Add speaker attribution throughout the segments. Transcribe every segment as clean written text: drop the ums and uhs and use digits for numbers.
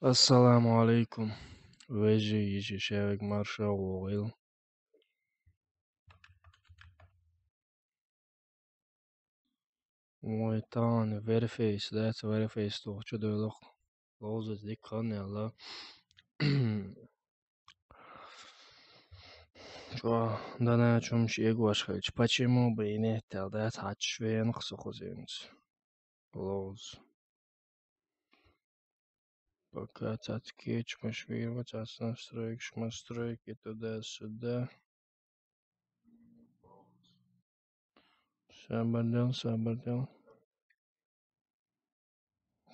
Speaker 1: Assalomu alaykum. Veji yishishevik marsha oil. Moitan very face. That's very face toch. Чудо лозes dik kan yalla. Чё, да на чем шегвашхач. Почему бы и нет? Да тачвен хсохозинц. Лоз. Пока таткеч машвирвать, настройки туда-сюда. Sabadell.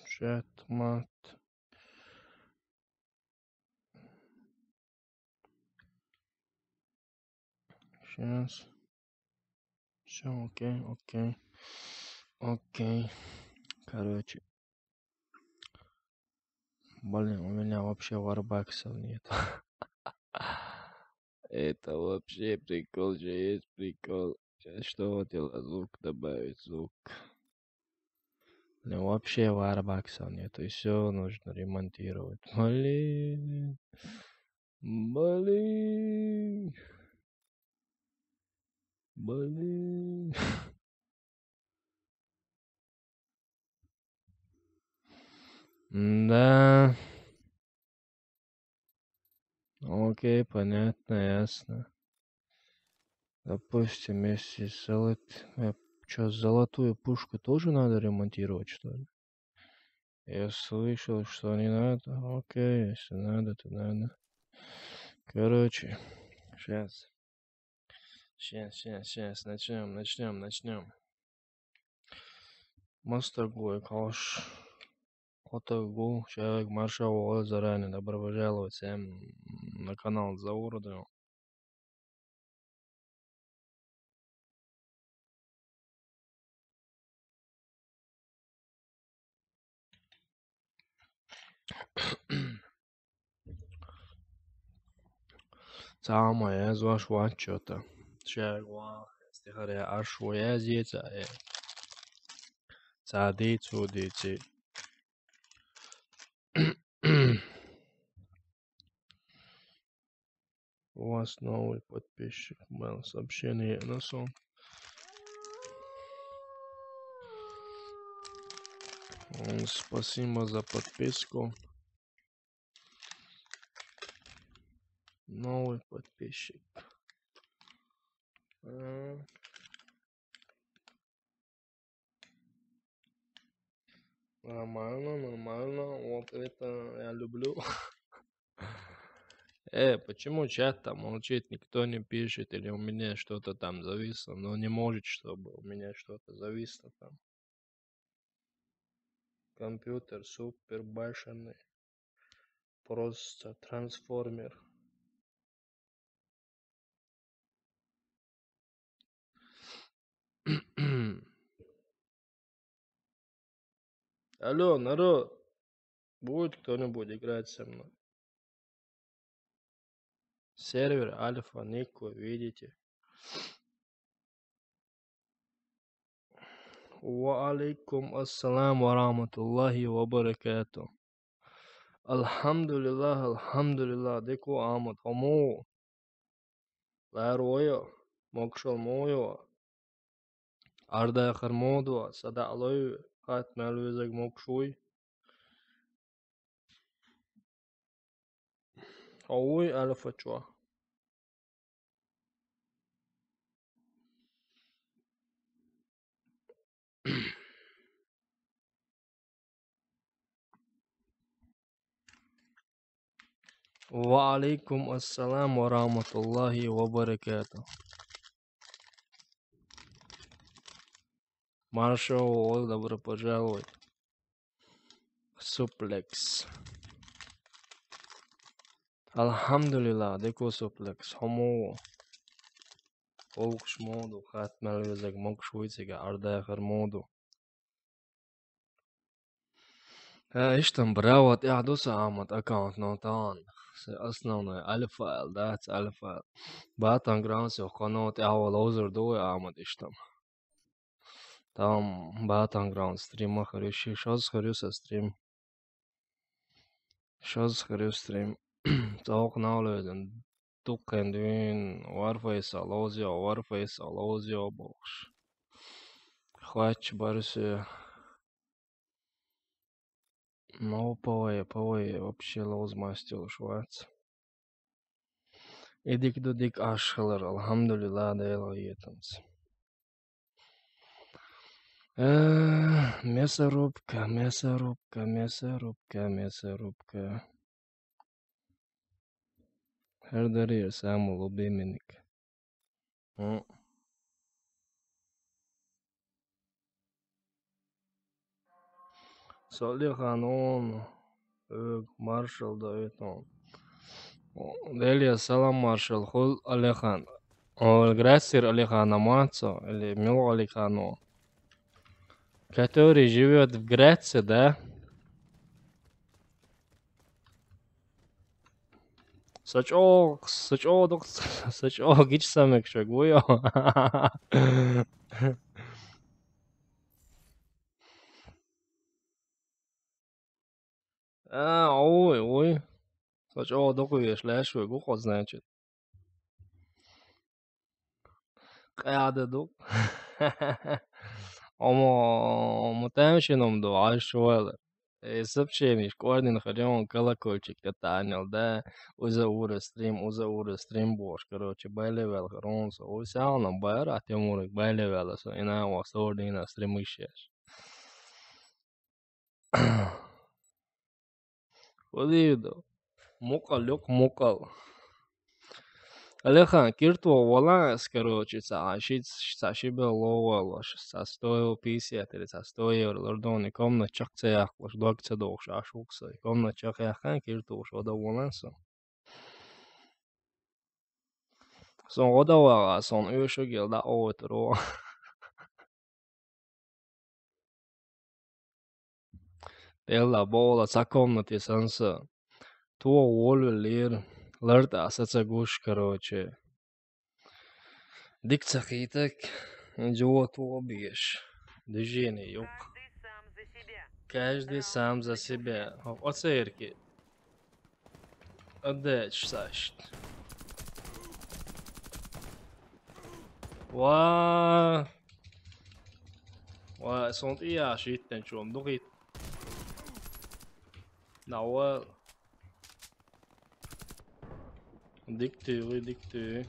Speaker 1: Chat, мат. Сейчас. Все, окей. Короче. Блин, у меня вообще варбаксов нет. Это вообще прикол же есть, прикол. Сейчас что хотела звук добавить, звук. Ну вообще варбаксов нет, и все нужно ремонтировать. Блин. Да. Окей, понятно, ясно. Допустим, если золотую пушку тоже надо ремонтировать, что ли? Я слышал, что не надо. Окей, если надо, то надо. Короче, сейчас. Начнем. Мастер Кош. Отогу, человек маршал заранее. Добро пожаловать всем на канал Зауродова. Самое из вашего отчета. Человек стихаря ашвоя зица. Цадицудици. У вас новый подписчик был. Сообщение на сон. Спасибо за подписку. Новый подписчик. Нормально. Вот это я люблю. Почему чат там молчит, никто не пишет, или у меня что-то там зависло? Но не может, чтобы у меня что-то зависло там. Компьютер супер башенный. Просто трансформер. Алло, народ. Будет кто-нибудь играть со мной? Сервер Альфа, Нико, видите? Ва алейкум ассалам ва рахматуллахи ва баракату. Alhamdulillah. Деко Амад, хамо. Лароя, мокшал моя. Арда хармодва, сада алой, хат малвезак мокшуй. Ауй Альфа чуа. Ва алейкум ассалам ва рахматуллахи ва баракату. Маршал, добро пожаловать. Суплекс. Alhamdulillah, деко суплекс. Хамо. Олкш моду, хат малвезак мокшуйцега, арда хармоду. ايش там браво, я доса амат аккаунт нотан. Основной альфайл, да, альфайл. Батан гранси оханот, я лозер дуе амат иш там. Там батан гран стрима харюши, шаз харюса стрим. Şaz xeristrim. Tavuk nağlıyordun. Tukken düğün. Varfaysa lozyo. Varfaysa lozyo boş. Хвач барысы. Ну, повой, вообще лозмастил швац. Эдик дудик ашхалар, алхамдулилла дейла етанс. Мясорубка, мясорубка, мясорубка, мясорубка. Her darir Samuel obeminik. Salih Hanon, Marshall da eton. Delia Salam Marshall, Hul Aleхан. Грассер Алихана Мацо, или Мил Алихану, который живет в Греции, да? Сачок, гич шаг, буё. Ой. Сачок, ешляшвы, гухо, значит. قاعدة دوب. Ama muhtemelen do aşuvalı. Sabşeniş koordin харён колокольчик катанил, да, uza ura stream boш, короче, байлевел харонса, усялна байра, тимурик байлевела, со ина вас ордина стримишеш. Подивдо, мукал. Алихан, кирту воланс, короче, сашибе ловалош, са 150 или са 100 евро, лордони, комна чакцеях, лош докце докш, ашукса, комна чакяхан, кирту шода воланса. Сон одавага, сон öşögel da åter. Della bola sa komna till sansa. Två волвелир, ларта асаца гуш, короче. Дикца хитак, идиот убьешь. Движение юг. Каждый сам за себя. Оцерки. Отдать, сащ. Ва, sånt är skiten som då hit. Nå, dikty.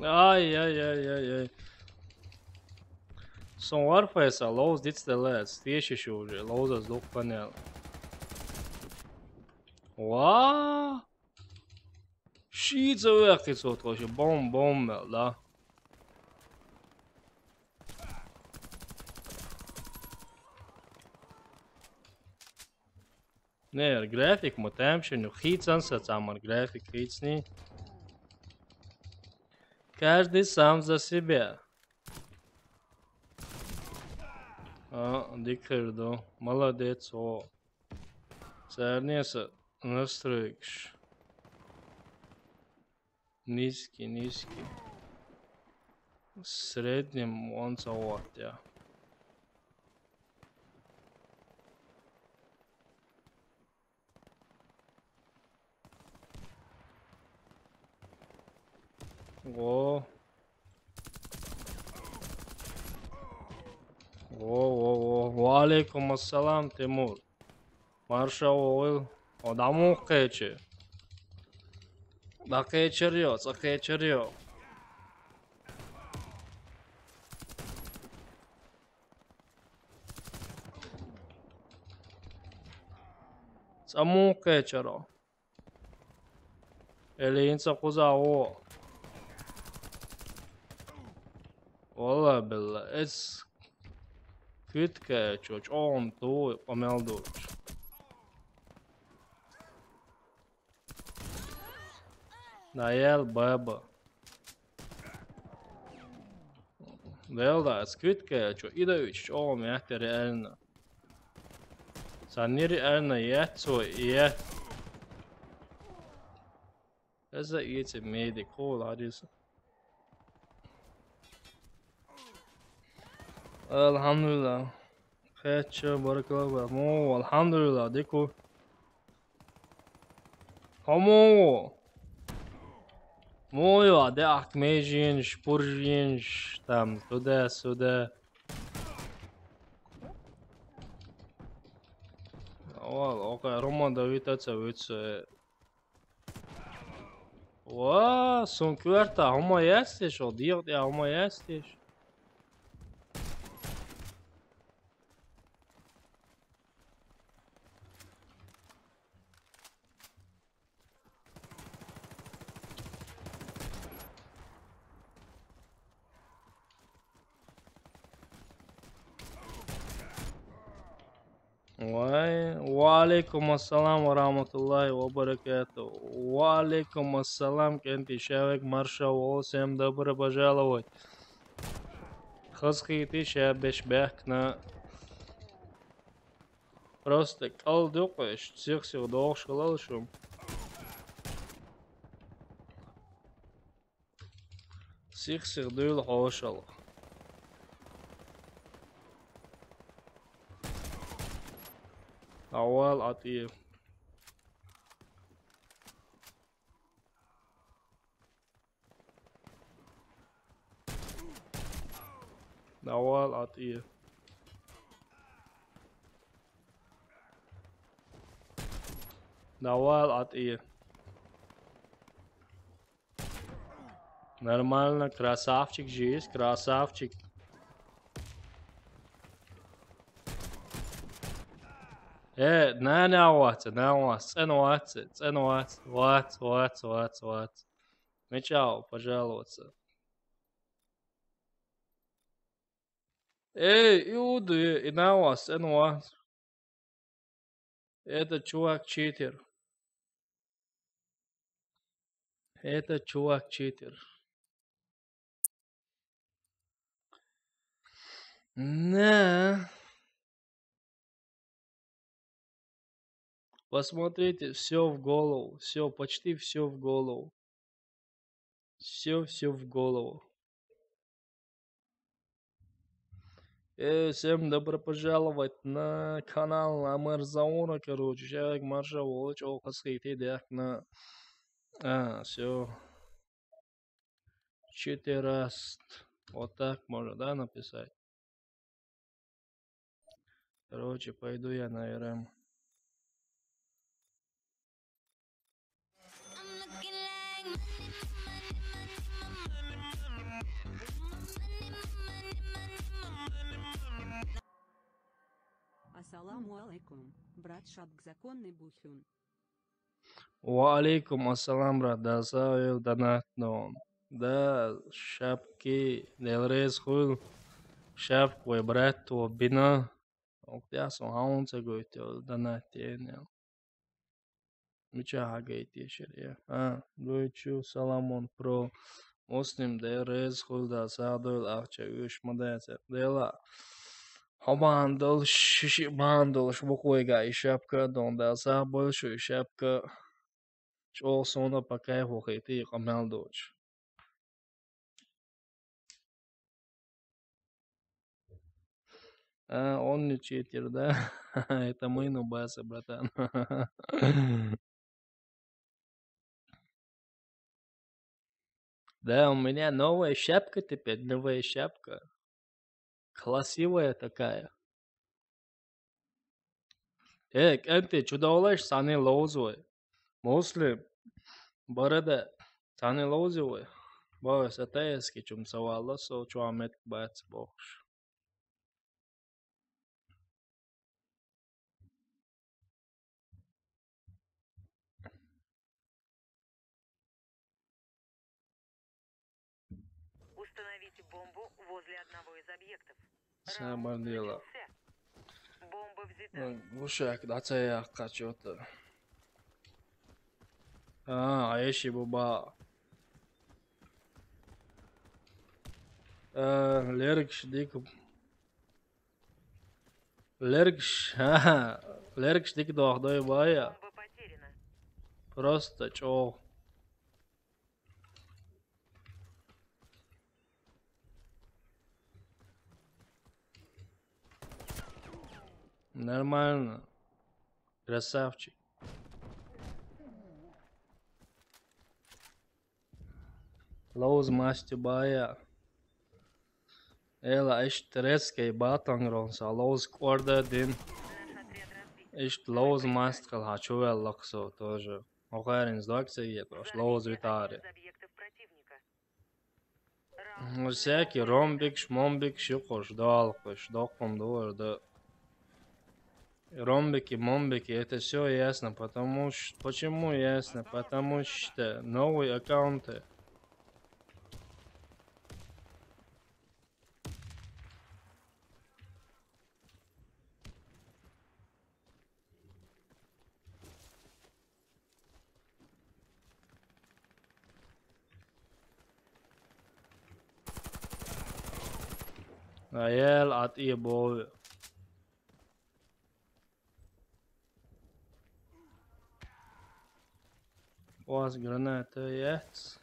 Speaker 1: Ай. Son Warface lauz dictelēts tieši šūži, lauzas duk paneli. Vā? Šī cilvēki sotoši bombel, da? Ne, ar grafik mutemšanu, hīts ansacām ar grafik hītsnī. Каждый сам за себя. Дикердо, молодец, о. Царнеса, настройкш. Низкий. В среднем он завод, я. Во. Валейкум ассалам, Тимур. Марша ойл. Адаму кече. Да кечерё. Саму кечеро. Элинца куза о. والله بالله اس كتكة çocuğum tu pamelduç. Nael baba. Velda es kvitkē čo idevič çoğum yahteri eline. Saniri eline yetso yet. هسه ايتي ميدي كول عريس. الحمد لله. خير شو بارك الله فيك. مو الحمد لله ديكو. همو. مو يا ده أكميجينش برجينش تام سودا سودا. اوكي روما دويتا تسويتس. Son kvarta, homo jesteś, idiot, ja homo jesteś. وعليكم السلام ورحمة الله وبركاته. وعليكم السلام, кенти человек маршал, всем добро пожаловать. Хасхити шабеш бехна. Просто калдукаш, всех долг шалалшум. Всех дул хошал. أول عطية. أول عطية. أول عطية. Нормально, красавчик жизнь, красавчик. Не ват, Мечал, пожаловаться. Иуды, и на вас, Это чувак читер. Это чувак читер. Да. Посмотрите, все в голову. Все, почти все в голову. Все в голову. Всем добро пожаловать на канал Амарзауна, короче. Человек маршал, очень хасхейте, на... все. 4 Вот так можно, да, написать? Короче, пойду я на РМ.
Speaker 2: Ассаламу алейкум, брат Шабк, законный бухюн.
Speaker 1: وعليكم السلام, брат, да, завел донат, но... Да, шапки, делрез хуй, шапку, брат, то бина. Я сам хаунце гойте, донат, тенел. Мича хагейте, шерия. Гойчу, саламон, про... Muslim делрез хуй, да, садол, ахча, уж мадайся. Дела... Habandol, bandol, шбукойга и шапка, донда, за большую шапка. Чё сона пока его хейты, камел дочь. Он не читер, да? Это мы нубасы, братан. Да, у меня новая шапка теперь, новая шапка. Красивая такая. Энты, чудовлаш, сани лозовый. Муслим, борода, сани лозовый. Бо, сатаески, чум савала, со чуамет бац бохш.
Speaker 3: Установите бомбу возле одного из объектов.
Speaker 1: Самое дело.
Speaker 3: Бомба взята.
Speaker 1: Глушак, да, це я хочу-то. Аеши буба. Леркш дик. Леркш дик дохдой бая.
Speaker 3: Бомба потеряна.
Speaker 1: Просто чё. Нормально. Красавчик. Лоуз масти бая. Эла ишт турецкий батангрон са лоуз кварда дин.
Speaker 3: Наш отряд разбит.
Speaker 1: Ишт лоуз маст кал хачуэл лаксо тоже. Охарин сдаксиет, лоуз
Speaker 3: Взорвите
Speaker 1: витари.
Speaker 3: один из объектов противника. Раунд
Speaker 1: Всякий ромбик, шмомбик, щукош, далкош, доком да. Ромбики, момбики, это все ясно, потому что... Почему ясно? Потому что новые аккаунты. عيال عطية بوي. Was granate jetzt?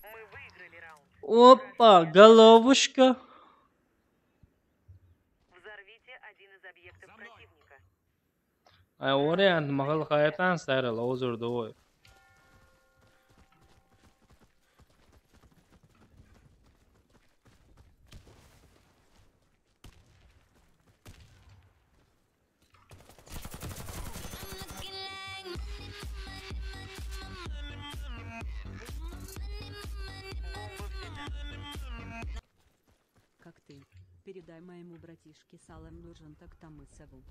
Speaker 3: Мы выиграли раунд.
Speaker 1: Опа, головушка.
Speaker 3: Взорвите один из объектов противника.
Speaker 1: Ay oraya mahal kayatan sayra lozer doy.
Speaker 2: Коктейль. Передай моему братишке Салем нужен Токтамысову.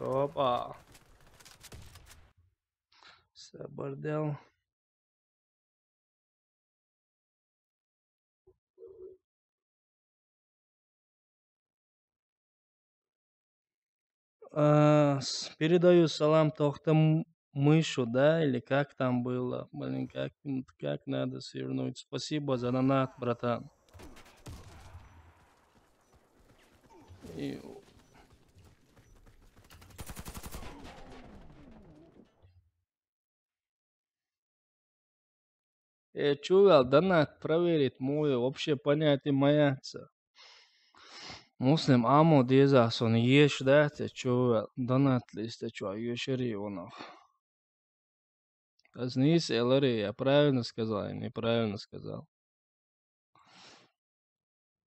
Speaker 1: Опа. Sabardel. Передаю салам Тохтам Мышу, да, или как там было? Блин, как надо свернуть. Спасибо за донат, братан. И... чувал, донат проверить мой вообще понятие маяца. Muslim amo diezās un iešu dēce čuvēl, donāt liste čuvēl, iešu arī онов. Казнись, Элари, я правильно сказал, я неправильно сказал.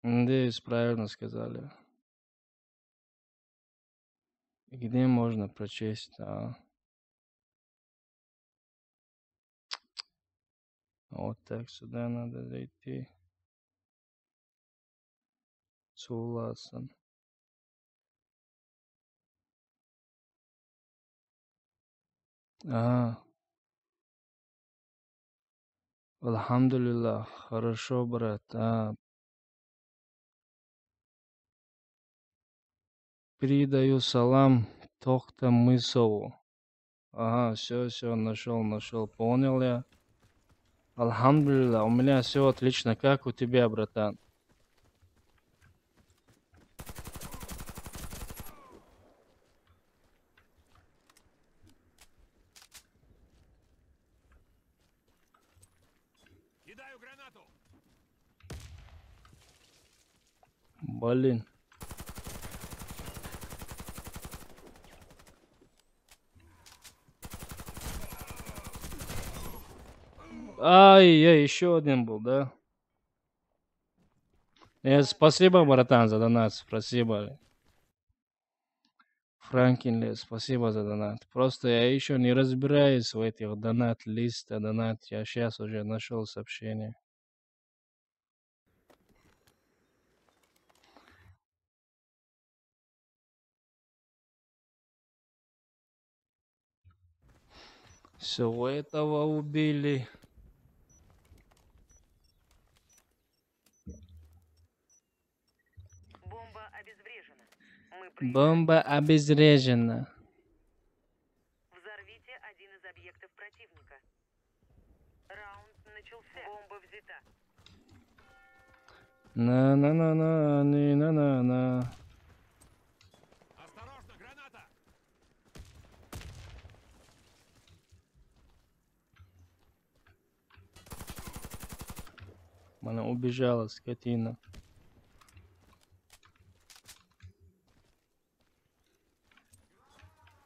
Speaker 1: Надеюсь, правильно сказали. Где можно прочесть? Вот так сюда надо зайти. Согласен. Алхамдулилlah, хорошо, брат. Передаю салам Тохтамысову. Ага, все, нашел, понял я. Алхамдулилlah, у меня все отлично. Как у тебя, братан?
Speaker 4: Кидаю гранату.
Speaker 1: Блин. Ай, еще один был, да? Спасибо, братан, за донат. Спасибо. Франкин, спасибо за донат. Просто я еще не разбираюсь в этих донат-листах, донат. Я сейчас уже нашел сообщение. Все, этого убили.
Speaker 3: Бомба обезврежена. Мы
Speaker 1: Бомба обезврежена.
Speaker 3: Взорвите один из объектов противника. Раунд начался. Бомба взята.
Speaker 1: На-на-на-на, на-на-на.
Speaker 4: Осторожно, граната!
Speaker 1: Она убежала, скотина.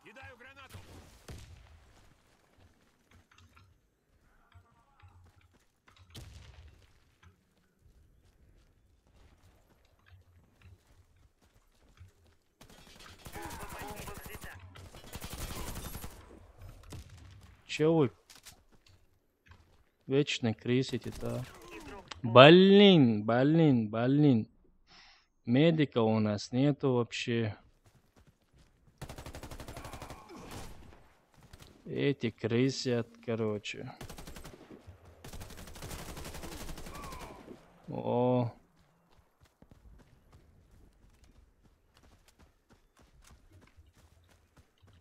Speaker 4: Кидаю гранату!
Speaker 3: Бомба взята.
Speaker 1: Чё вы вечно крысите-то?
Speaker 3: Игрок
Speaker 1: Блин. Медика у нас нету вообще. Эти крысят, короче. О,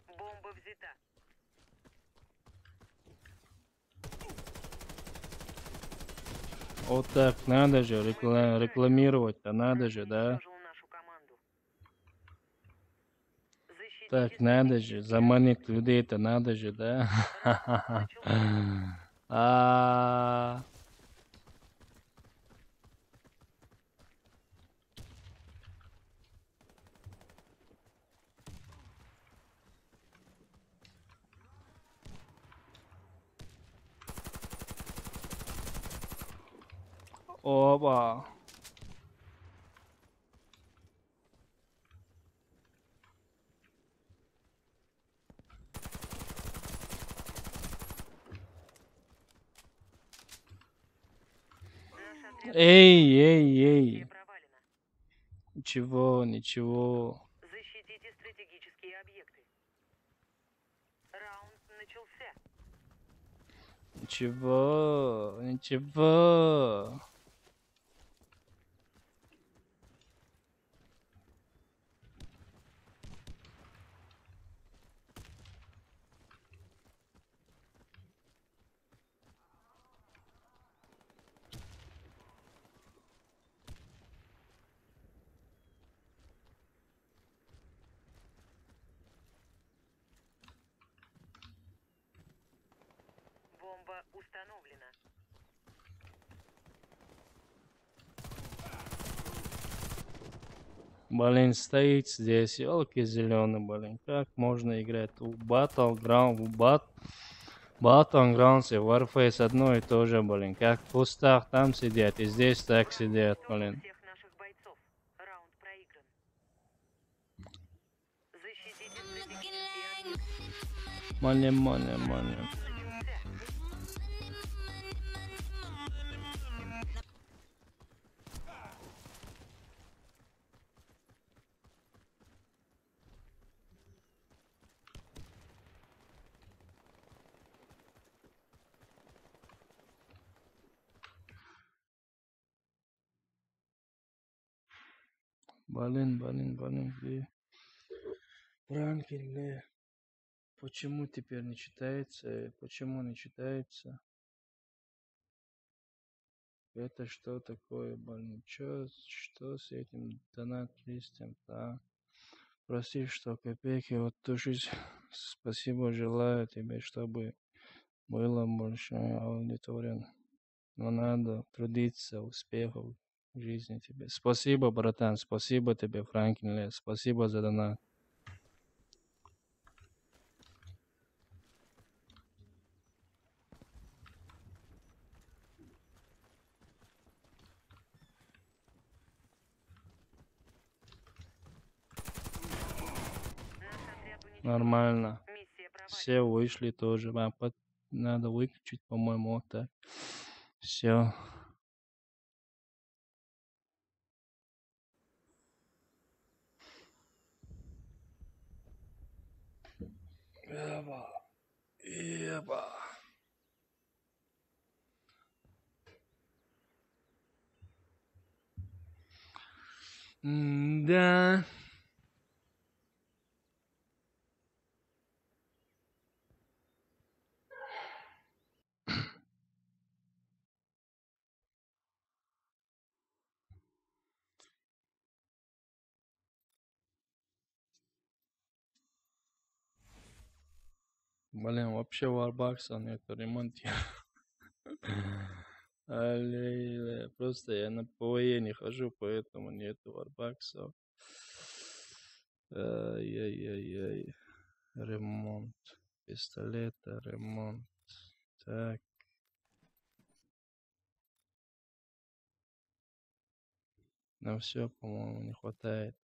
Speaker 3: Бомба взята.
Speaker 1: вот так надо же рекламировать-то надо же, да?
Speaker 3: Уничтожил нашу команду. Защитите
Speaker 1: Так надо же,
Speaker 3: стратегические
Speaker 1: заманить людей-то надо же, да?
Speaker 3: Раунд начался.
Speaker 1: А, оба.
Speaker 3: Наш отряд
Speaker 1: Эй.
Speaker 3: миссия провалена.
Speaker 1: Ничего.
Speaker 3: Защитите стратегические объекты. Раунд начался.
Speaker 1: Ничего.
Speaker 3: Бомба установлена.
Speaker 1: Блин, стоит здесь, елки зеленый, блин. Как можно играть в Battlegrounds и Warface одно и то же, блин. Как в кустах там сидят, и здесь так сидят,
Speaker 3: Уничтожил
Speaker 1: блин.
Speaker 3: всех наших бойцов. Раунд проигран. Защитите стратегические объекты.
Speaker 1: Money.
Speaker 3: Начался.
Speaker 1: Блин, где? Франклин, бля. Почему теперь не читается? Почему не читается? Это что такое, блин? Что с этим донат-листом-то? Прости, что копейки вот тушить. Спасибо, желаю тебе, чтобы было больше аудитория. Но надо трудиться, успехов в жизни тебе. Спасибо, братан, спасибо тебе, Франклин, спасибо за донат.
Speaker 3: Наш отряд уничтожен.
Speaker 1: Нормально.
Speaker 3: Миссия провалена.
Speaker 1: Все вышли тоже. Надо выключить, по-моему, вот так. Все. Еба. Да. Блин, вообще варбакса нету, ремонтирую. Аллилуйя. Просто я на ПВЕ не хожу, поэтому нету варбаксов. Ай-яй-яй-яй. Ремонт. Пистолета, ремонт. Так, на все, по-моему, не хватает.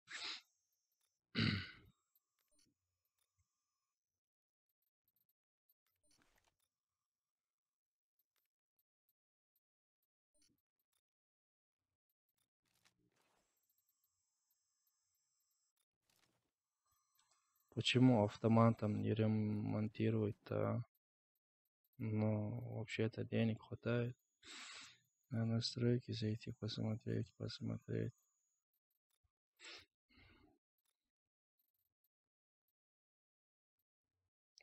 Speaker 1: Почему автоматом не ремонтируют-то? Ну, вообще-то денег хватает. На настройки зайти, посмотреть.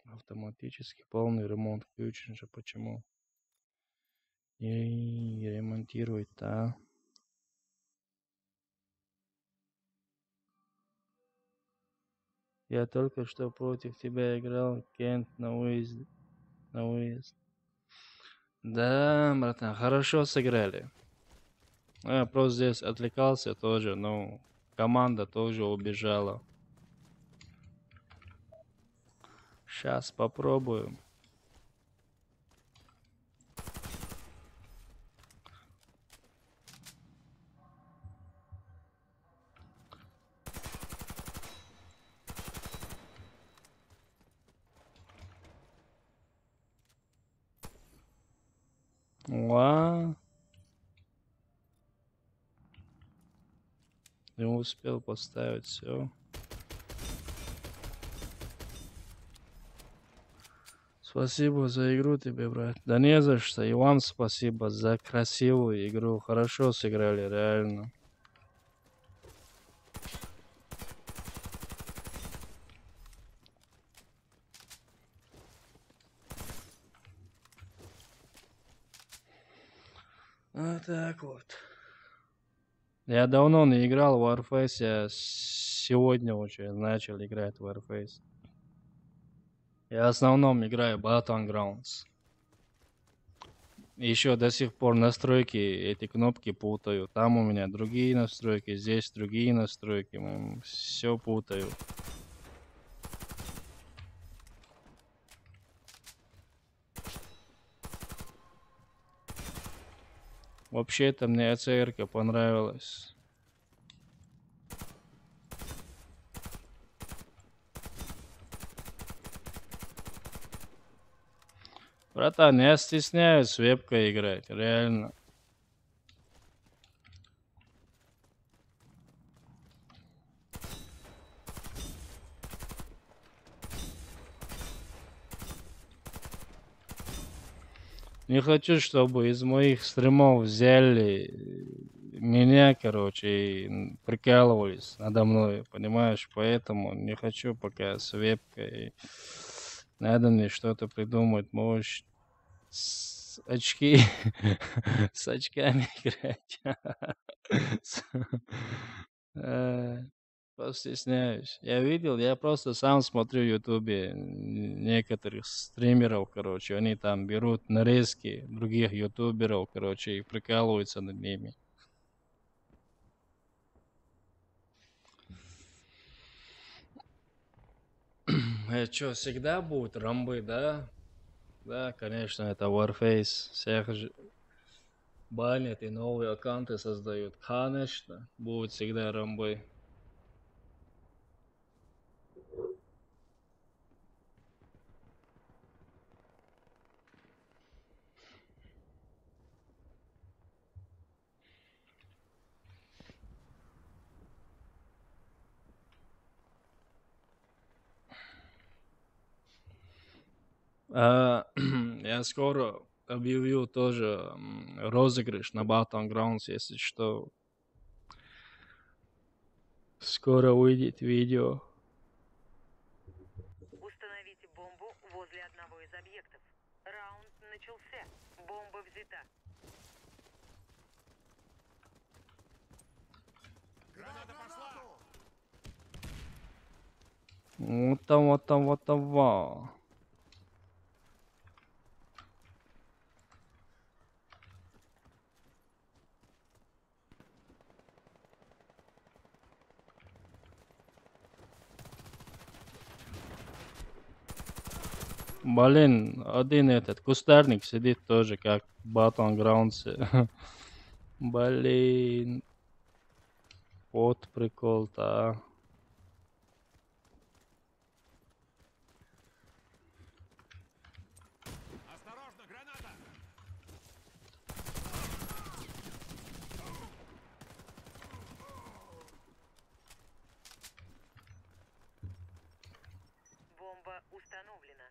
Speaker 1: Автоматически полный ремонт включен же, почему? И ремонтирует-то. Я только что против тебя играл, Кент, на выезд. Да, братан, хорошо сыграли. Я просто здесь отвлекался тоже, но команда тоже убежала. Сейчас попробуем. Ла. Не успел поставить все. Спасибо за игру тебе, брат. Да не за что. И вам спасибо за красивую игру. Хорошо сыграли, реально. Вот так вот. Я давно не играл в Warface, я сегодня уже начал играть в Warface. Я в основном играю Battlegrounds. Еще до сих пор настройки, эти кнопки путаю. Там у меня другие настройки, здесь другие настройки. Все путаю. Вообще-то мне АЦР-ка понравилась. Братан, я стесняюсь с вебкой играть, реально. Не хочу, чтобы из моих стримов взяли меня, короче, и прикалывались надо мной, понимаешь? Поэтому не хочу пока с вебкой. Надо мне что-то придумать, может, с очки, с очками играть. Э, Постесняюсь. Я видел, я просто сам смотрю в Ютубе некоторых стримеров, короче, они там берут нарезки других ютуберов, короче, и прикалываются над ними. Это что, всегда будут рамбы, да? Да, конечно, это Warface. Всех же банят и новые аккаунты создают. Конечно, будут всегда рамбы. Я скоро объявил тоже розыгрыш на Battlegrounds, если что. Скоро выйдет видео.
Speaker 3: Установите бомбу возле одного из объектов. Раунд начался. Бомба взята.
Speaker 1: Вот там. Блин, один этот кустарник сидит тоже, как Battlegrounds. Блин, вот прикол-то, а.
Speaker 3: Бомба установлена.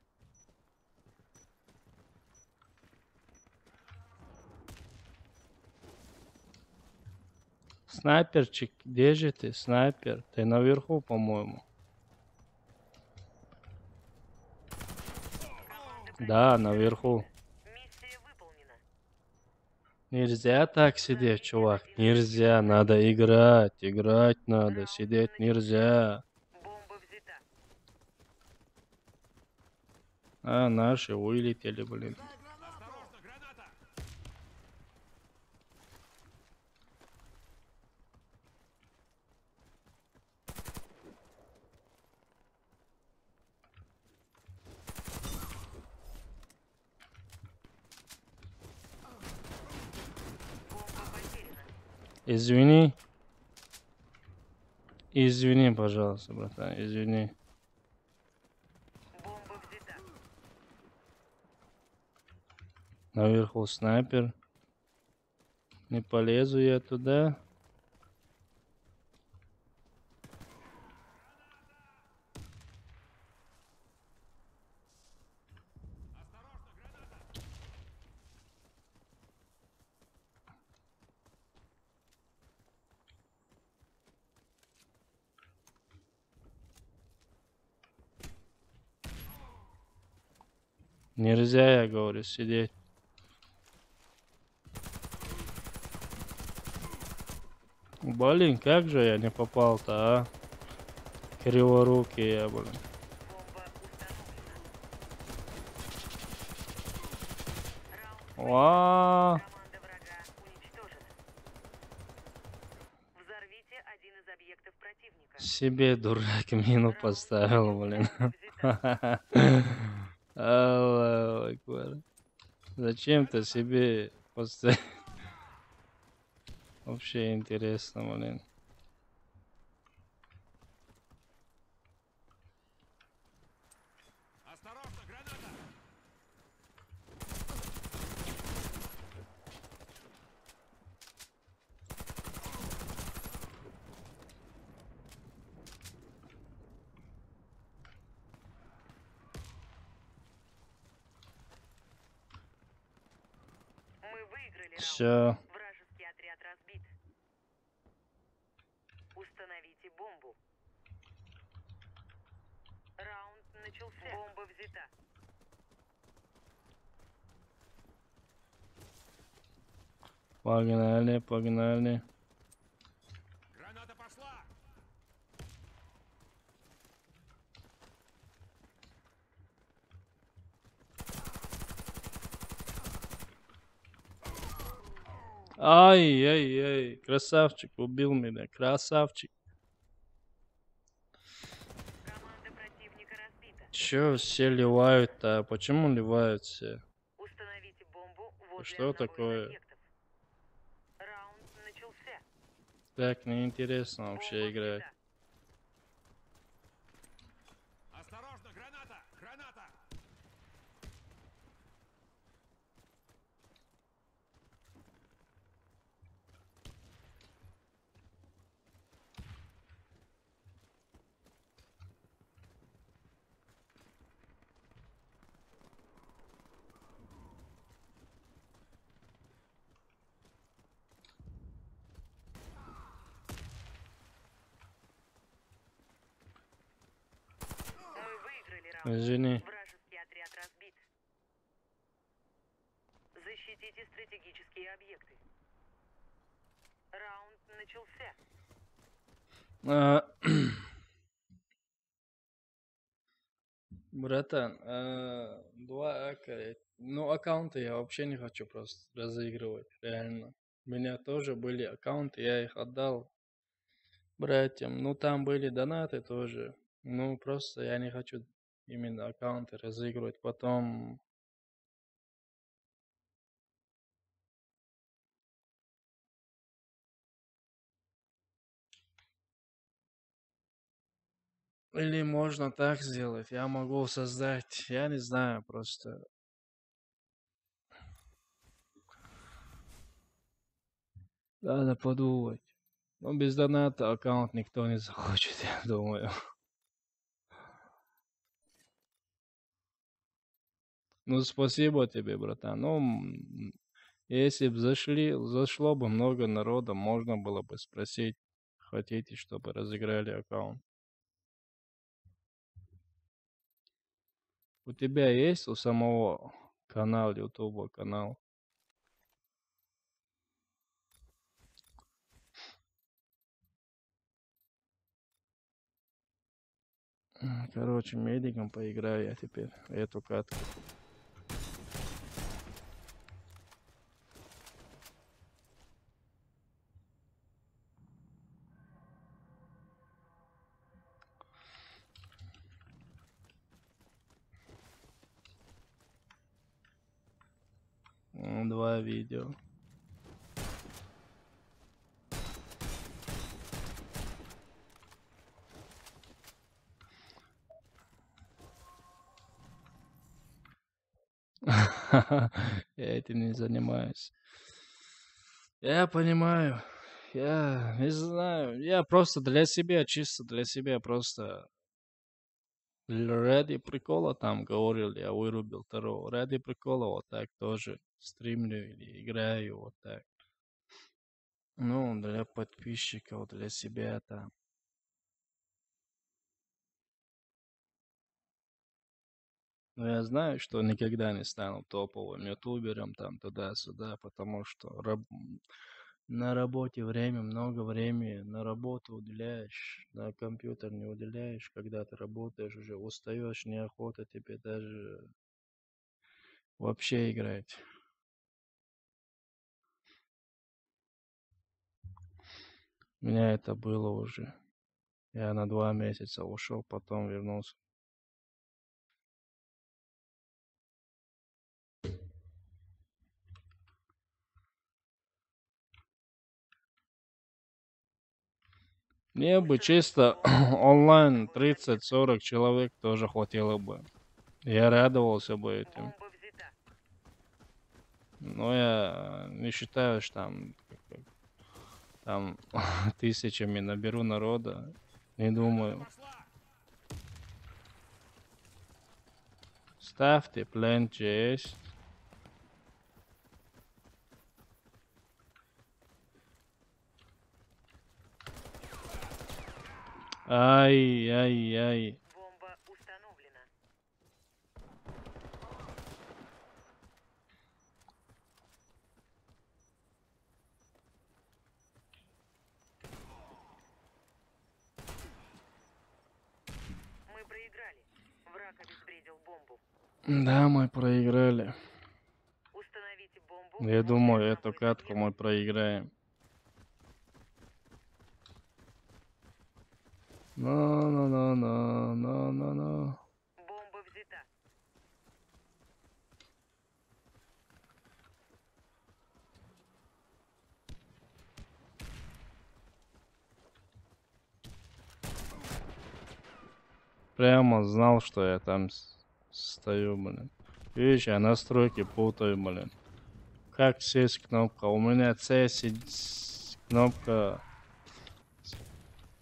Speaker 1: Снайперчик, где же ты, снайпер? Ты наверху, по-моему. Да, наверху.
Speaker 3: Миссия выполнена.
Speaker 1: Нельзя так сидеть, чувак. Нельзя, надо играть. Играть надо, сидеть нельзя.
Speaker 3: Бомба взята.
Speaker 1: А, наши вылетели, блин.
Speaker 3: Бомба потеряна.
Speaker 1: Извини. Извини, пожалуйста, братан, извини.
Speaker 3: Бомба взята.
Speaker 1: Наверху снайпер. Не полезу я туда. Нельзя, я говорю, сидеть. Блин, как же я не попал-то, а? Криворукий я, блин.
Speaker 3: Бомба установлена. Раунд
Speaker 1: Ва,
Speaker 3: команда врага уничтожена. Взорвите один из объектов противника.
Speaker 1: себе дурак мину поставил, блин.
Speaker 3: Бомба взята.
Speaker 1: Аллаху акбар. Зачем ты себе поставил? Вообще интересно, блин.
Speaker 3: Мы выиграли раунд.
Speaker 1: Все.
Speaker 3: Вражеский отряд разбит. Установите бомбу. Раунд начался. Бомба взята.
Speaker 1: Погнали, погнали.
Speaker 4: Граната пошла!
Speaker 1: Ай, ай, ай. Красавчик, убил меня. Красавчик.
Speaker 3: Команда противника разбита.
Speaker 1: Чё все ливают-то? Почему ливают все?
Speaker 3: Установите бомбу возле
Speaker 1: Что
Speaker 3: одного
Speaker 1: такое?
Speaker 3: из объектов. Раунд начался.
Speaker 1: Так неинтересно вообще
Speaker 3: Бомба
Speaker 1: играть.
Speaker 3: взята.
Speaker 4: Осторожно, граната! Граната!
Speaker 3: Мы выиграли раунд.
Speaker 1: Извини.
Speaker 3: Вражеский отряд разбит. Защитите стратегические объекты. Раунд начался.
Speaker 1: А, Братан, два ака. Ну, аккаунты я вообще не хочу просто разыгрывать, реально. У меня тоже были аккаунты, я их отдал братьям. Ну, там были донаты тоже. Ну, просто я не хочу именно аккаунты разыгрывать. Потом или можно так сделать. Я могу создать, я не знаю, просто надо подумать. Но без доната аккаунт никто не захочет, я думаю. Ну, спасибо тебе, братан. Ну, если бы зашло бы много народа, можно было бы спросить, хотите, чтобы разыграли аккаунт. У тебя есть у самого канал, Ютуба канал? Короче, медиком поиграю я теперь эту катку. Два видео. Я этим не занимаюсь. Я понимаю. Я не знаю. Я просто для себя, чисто для себя, просто ради прикола там говорил, я вырубил второго. Ради прикола вот так тоже стримлю или играю вот так. Ну, для подписчиков, для себя там. Но я знаю, что никогда не стану топовым ютубером там туда-сюда, потому что на работе время, много времени, на работу уделяешь, на компьютер не уделяешь, когда ты работаешь, уже устаешь, неохота тебе даже вообще играть. У меня это было уже. Я на 2 месяца ушел, потом вернулся. Мне бы чисто онлайн 30-40 человек тоже хватило бы. Я радовался бы этим.
Speaker 3: Бомба взята.
Speaker 1: Но я не считаю, что там тысячами наберу народа. Не думаю.
Speaker 4: Пошла!
Speaker 1: Ставьте план есть. Ай, ай, ай.
Speaker 3: Бомба установлена. Мы проиграли. Враг обезвредил бомбу.
Speaker 1: Да, мы проиграли.
Speaker 3: Установите бомбу.
Speaker 1: Я
Speaker 3: возле
Speaker 1: думаю,
Speaker 3: одного
Speaker 1: эту
Speaker 3: из
Speaker 1: катку
Speaker 3: объектов.
Speaker 1: мы проиграем. No.
Speaker 3: Бомба взята.
Speaker 1: Прямо знал, что я там стою, блин. Видишь, я настройки путаю, блин. Как сесть кнопка? У меня C кнопка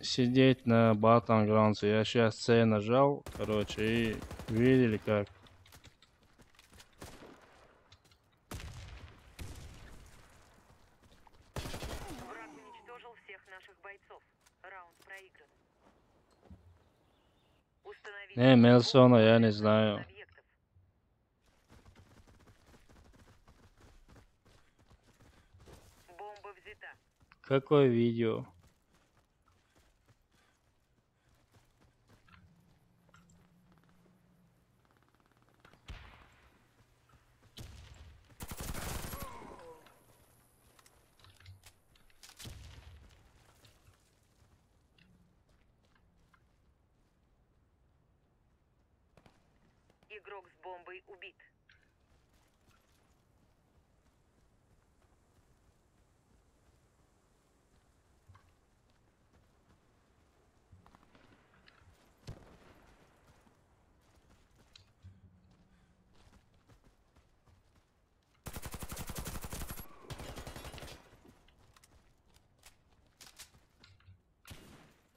Speaker 1: сидеть на Battlegrounds. Я сейчас C нажал, короче, и видели как.
Speaker 3: Враг уничтожил всех наших бойцов. Раунд проигран. Установите
Speaker 1: Не,
Speaker 3: бомбу
Speaker 1: Мелсона я
Speaker 3: возле
Speaker 1: не
Speaker 3: одного из
Speaker 1: знаю.
Speaker 3: объектов. Бомба взята.
Speaker 1: Какое видео?
Speaker 3: Игрок с бомбой убит.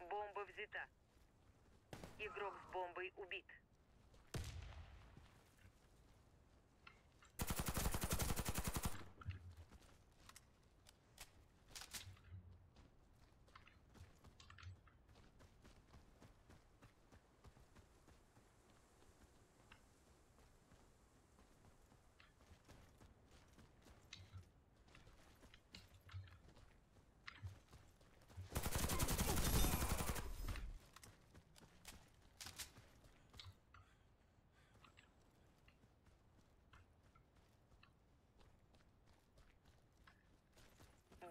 Speaker 3: Бомба взята. Игрок с бомбой убит.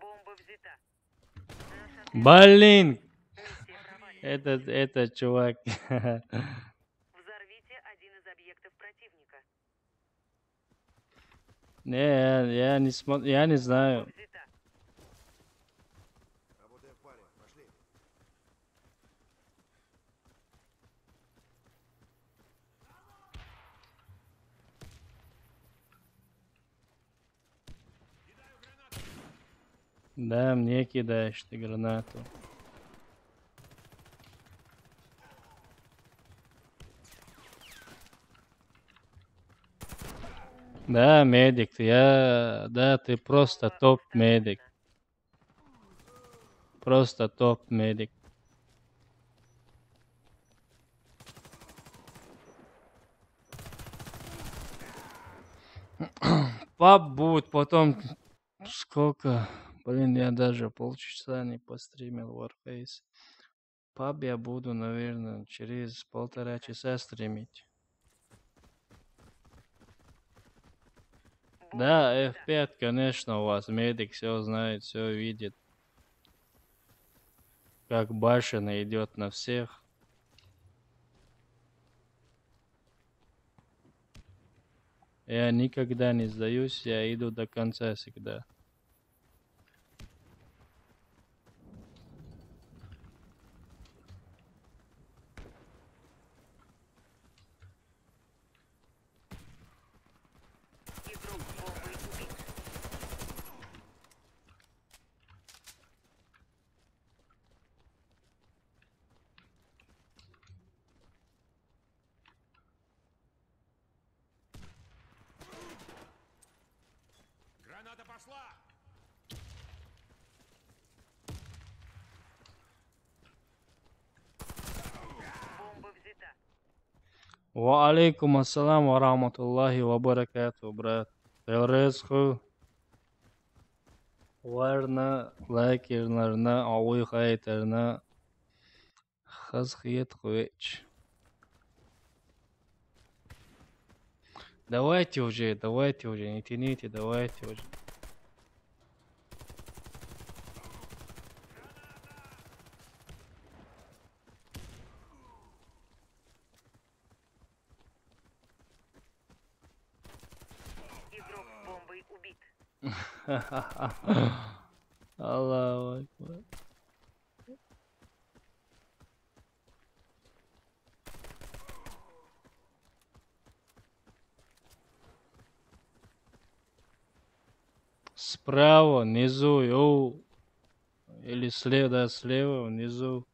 Speaker 3: Бомба взята. Наш отряд
Speaker 1: Блин!
Speaker 3: миссия провалена.
Speaker 1: Этот чувак.
Speaker 3: Взорвите один из объектов противника.
Speaker 1: Не, я не смотрю, я не знаю.
Speaker 3: Бомба взята.
Speaker 4: Работаем в паре. Пошли. Кидаю гранату.
Speaker 1: Да, мне кидаешь ты гранату. Да, медик, да, ты просто
Speaker 3: Бомба
Speaker 1: топ-медик.
Speaker 3: установлена.
Speaker 1: Просто топ-медик. Пап будет потом сколько? Блин, я даже полчаса не постримил Warface. Пап я буду, наверное, через 1,5 часа стримить.
Speaker 3: Бомба
Speaker 1: Да,
Speaker 3: взята.
Speaker 1: F5, конечно, у вас медик все знает, все видит. Как башена идет на всех. Я никогда не сдаюсь, я иду до конца всегда.
Speaker 3: Игрок с бомбой убит.
Speaker 4: Граната пошла.
Speaker 3: Бомба взята.
Speaker 1: Ва алейкум ассалам ва рахматуллахи ва баракату, брат. Terezku varna lakerlarına avuy hayterna хазхиет хуеч. Давайте уже, не тяните, давайте уже.
Speaker 3: Игрок с бомбой убит.
Speaker 1: Аллаху акбар. Справа, внизу, йоу. Или слева, да, слева, внизу.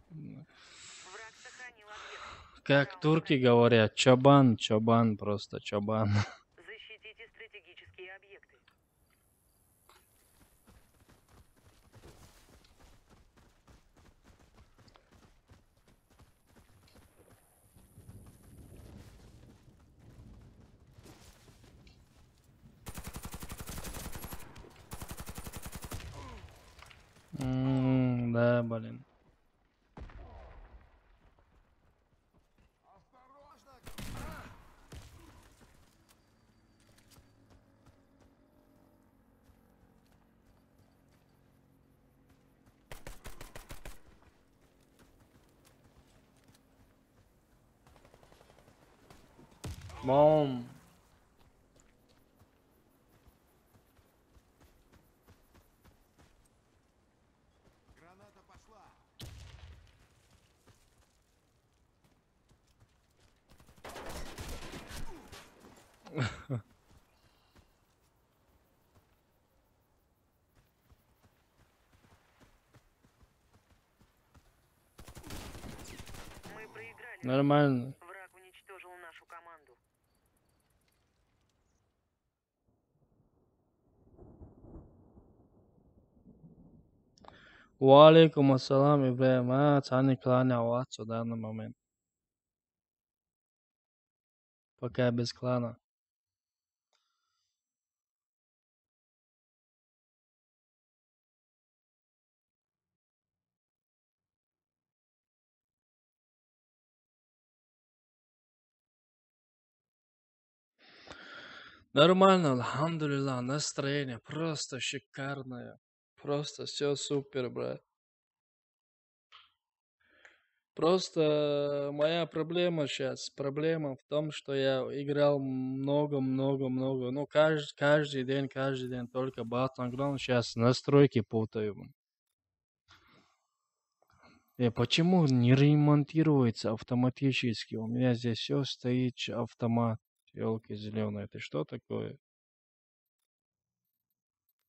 Speaker 3: Враг сохранил объект.
Speaker 1: Как турки говорят, чабан, чабан, просто чабан.
Speaker 3: Защитите стратегические объекты.
Speaker 1: Да, блин. Бом.
Speaker 4: Граната пошла!
Speaker 3: Мы проиграли.
Speaker 1: Нормально.
Speaker 3: Враг уничтожил нашу команду.
Speaker 1: Валикум ассалам, Ибраим. Цани кланя вас в данный момент. Пока без клана. Нормально, алхамдулилlah, настроение просто шикарное. Просто все супер, брат. Просто моя проблема сейчас, проблема в том, что я играл много, ну каждый день только Battleground, сейчас настройки путаю. Почему не ремонтируется автоматически? У меня здесь все стоит автомат. Елки зеленые, это что такое?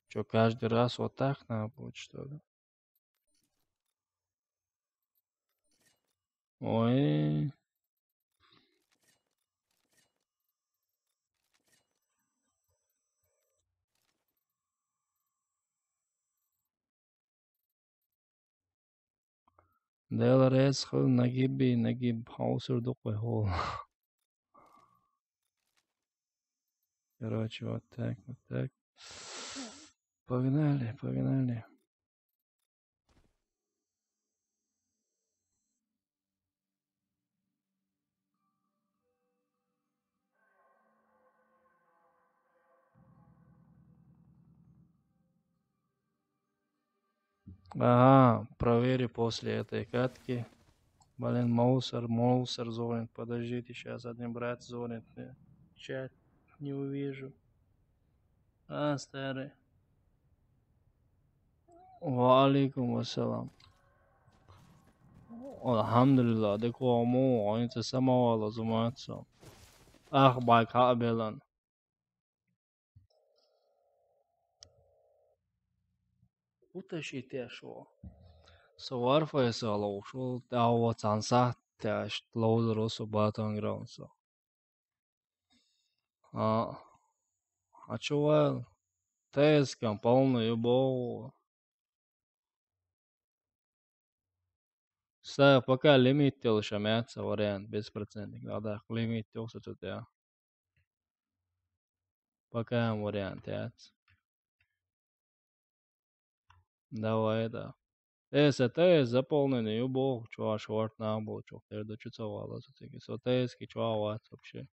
Speaker 1: Что, каждый раз вот так надо будет, что ли? Ой, DLRS хыл нагиб хаусырдық қой ол. Короче, вот так, вот так. Погнали, погнали. Ага, провери после этой катки. Блин, Моусер звонит. Подождите, сейчас один брат звонит. Чат не увижу. Старый. Валикум ассалам. Alhamdulillah, देखो मो आइन से समा वाला जुमात सा. Ах, байка белан. Утащи те шо. Савар файсала ушел дава цанса тяж лоудер осо Battleground सा. А чувал? Тескам полный юбол. Ставь пока лимит телша мяться вариант беспроцентный. Да, лимит телша тут я. Пока вариант яц. Давай, да. Это заполненный юбол, чува шорт нам был, чух, ты до чуцовала за таки. Сотейский чува ват вообще.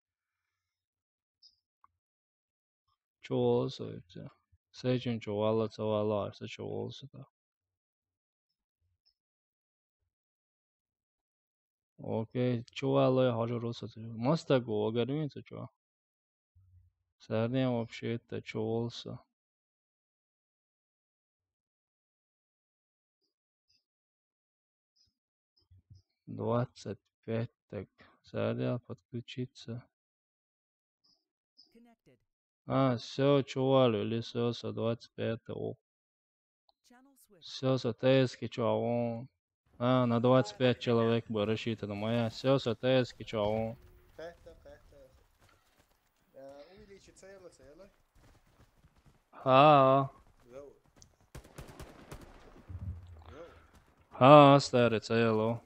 Speaker 1: Чуволся и все. Сейчин чувала цавала, все чуволся да. Окей, чувала я хожу руса. Мастагу, огармится чува. Сарня вообще это чуволся. 25, так. Саря подключиться. Все, чували, лисоса 25. Все, сатейски, чувал. На 25 человек бы рассчитано. Моя. Все, сатейски, чувал.
Speaker 5: Увеличить целый.
Speaker 1: Старый цело.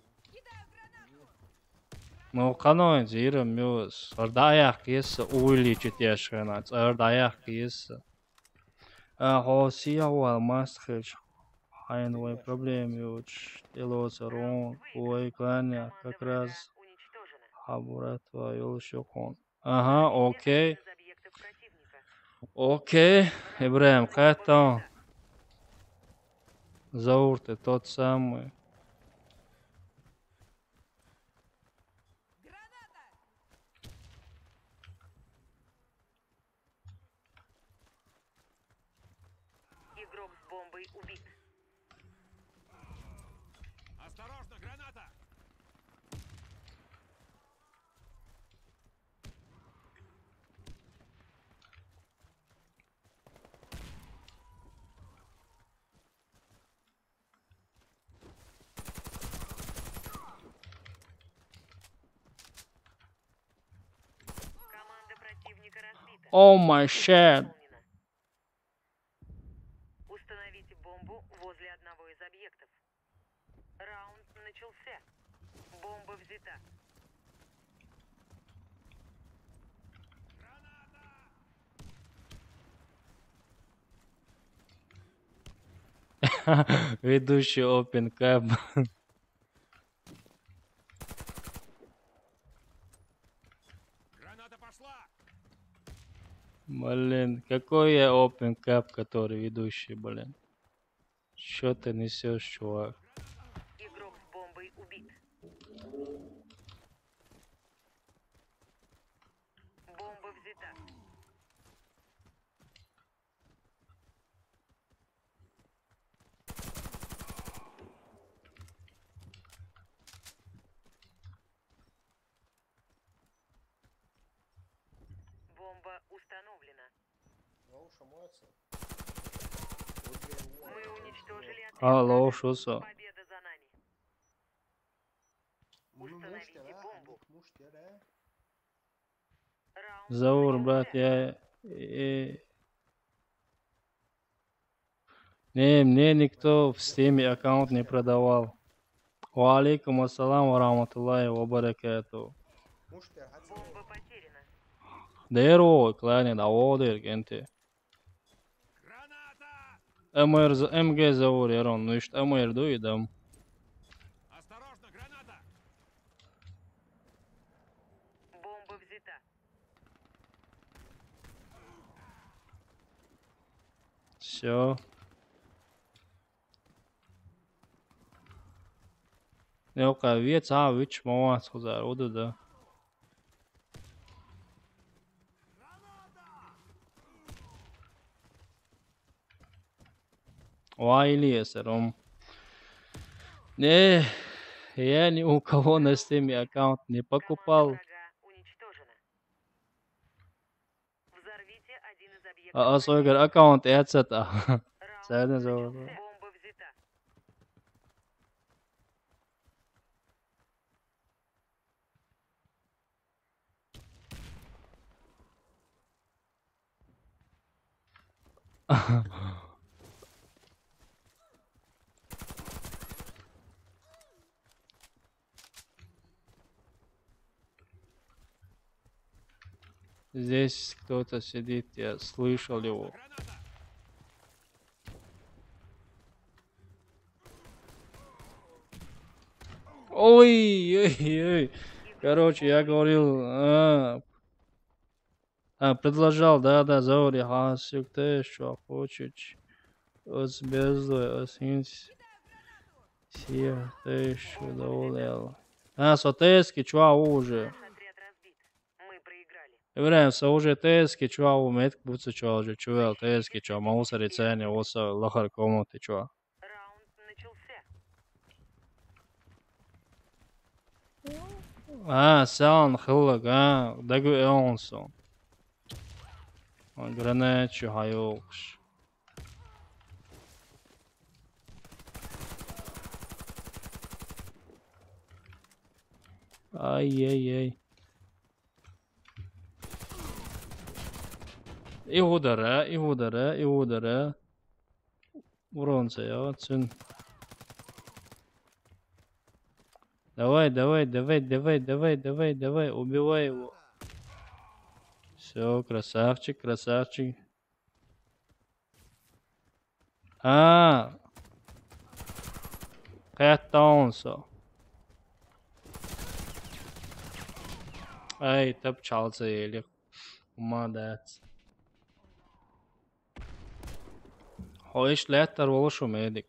Speaker 1: Ну, канон, зиром, мюс. Ордаяк есть, увеличить яшканат. Ордаяк есть. Хосия масхич. Хайновые проблемы, делается рон, ой, кланя, как раз. Хабуратва, юлшокон. Ага, окей. Окей, Ибраим, как-то. Заур ты тот самый.
Speaker 3: Игрок с бомбой убит.
Speaker 4: Осторожно, граната!
Speaker 3: Команда противника разбита.
Speaker 1: Oh my shit.
Speaker 3: Выполнено. Установите бомбу возле одного из объектов. Раунд начался. Бомба взята.
Speaker 1: Ведущий Open Cup.
Speaker 4: Граната пошла!
Speaker 1: Блин, какой я Open Cup, который ведущий, блин. Чё ты несешь, чувак?
Speaker 3: Игрок с бомбой убит. Бомба взята. Бомба установлена.
Speaker 5: Ну, шамуется.
Speaker 3: Мы уничтожили отряд
Speaker 1: Алло,
Speaker 3: врага.
Speaker 1: шо со?
Speaker 3: Победа за нами. Установите бомбу. Раунд
Speaker 1: Заур,
Speaker 3: начался.
Speaker 1: брат, Не, мне никто в Steam аккаунт не продавал. Ва алейкум ассалам ва рахматуллахи ва баракату.
Speaker 5: Муштер,
Speaker 3: Бомба потеряна.
Speaker 1: Деро, клане, да водер, генте.
Speaker 4: Граната!
Speaker 1: МГ Заур, ярон, ну ишт МР дуидам.
Speaker 4: Осторожно, граната!
Speaker 3: Бомба взята.
Speaker 1: Все. Yok abi, vieț aici, mă scuze, udu da. Вайли, сэром. Не, я ни у кого на Steam аккаунт не покупал.
Speaker 3: Команда врага уничтожена. Взорвите один из объектов.
Speaker 1: Асойгар аккаунт эцета.
Speaker 3: Раунд
Speaker 1: Сәлем
Speaker 3: начался.
Speaker 1: Заур.
Speaker 3: Бомба взята.
Speaker 1: Здесь кто-то сидит, я слышал его.
Speaker 4: Граната!
Speaker 1: Ой, ой, ой. Короче, я говорил, предложил, да, Заур, я хасик, ты что хочешь? С бездой, осинсь. Все, ты что доволел. Сотески, чуа уже.
Speaker 3: Наш отряд разбит. Мы проиграли.
Speaker 1: Vrem să uže teski čua u metk bucu čua uže čuvel teski čua mausari ceni osa lahar komoti čua.
Speaker 3: Раунд начался.
Speaker 1: Sen xıllık, dagu eonson. Granatçı hayokş. Ай-яй-яй. И удара. Уронца, я отсюн. Давай, убивай его. Все, красавчик. Кэтаунсо. Ай, топчался еле. Молодец. Хоиш леттер болушу медик.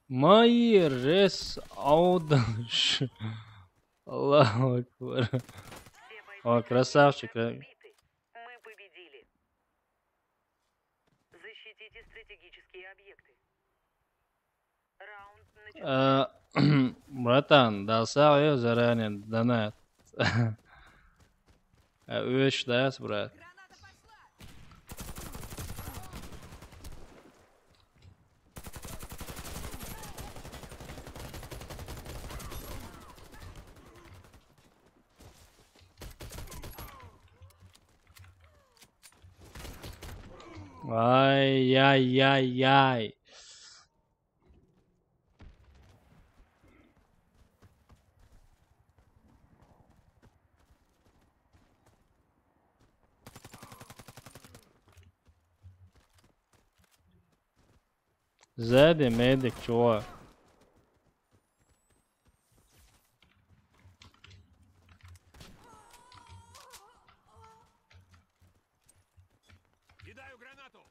Speaker 1: Майер рес аудаш. Аллаху Акбар.
Speaker 3: Все бойцы
Speaker 1: О, красавчик.
Speaker 3: убиты. Мы победили. Защитите стратегические объекты. Раунд начался.
Speaker 1: Братан, дался ее заранее донат. Üç дас, брат. Ай-яй-яй-яй. Сзади медик, чувак.
Speaker 4: Кидаю гранату.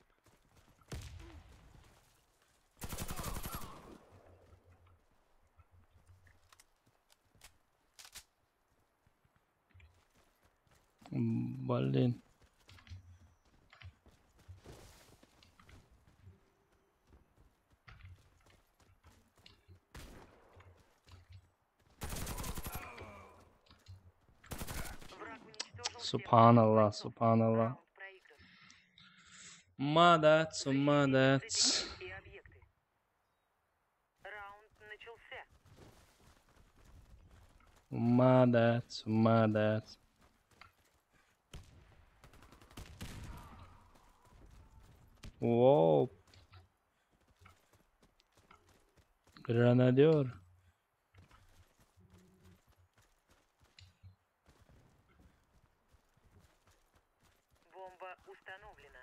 Speaker 1: Блин.
Speaker 3: Враг уничтожил
Speaker 1: Субханаллах,
Speaker 3: всех
Speaker 1: субханаллах.
Speaker 3: Раунд проигран.
Speaker 1: Молодец,
Speaker 3: Защитите
Speaker 1: молодец.
Speaker 3: стратегические объекты. Раунд начался.
Speaker 1: Молодец, молодец. Воу. Гранадер.
Speaker 3: Бомба установлена.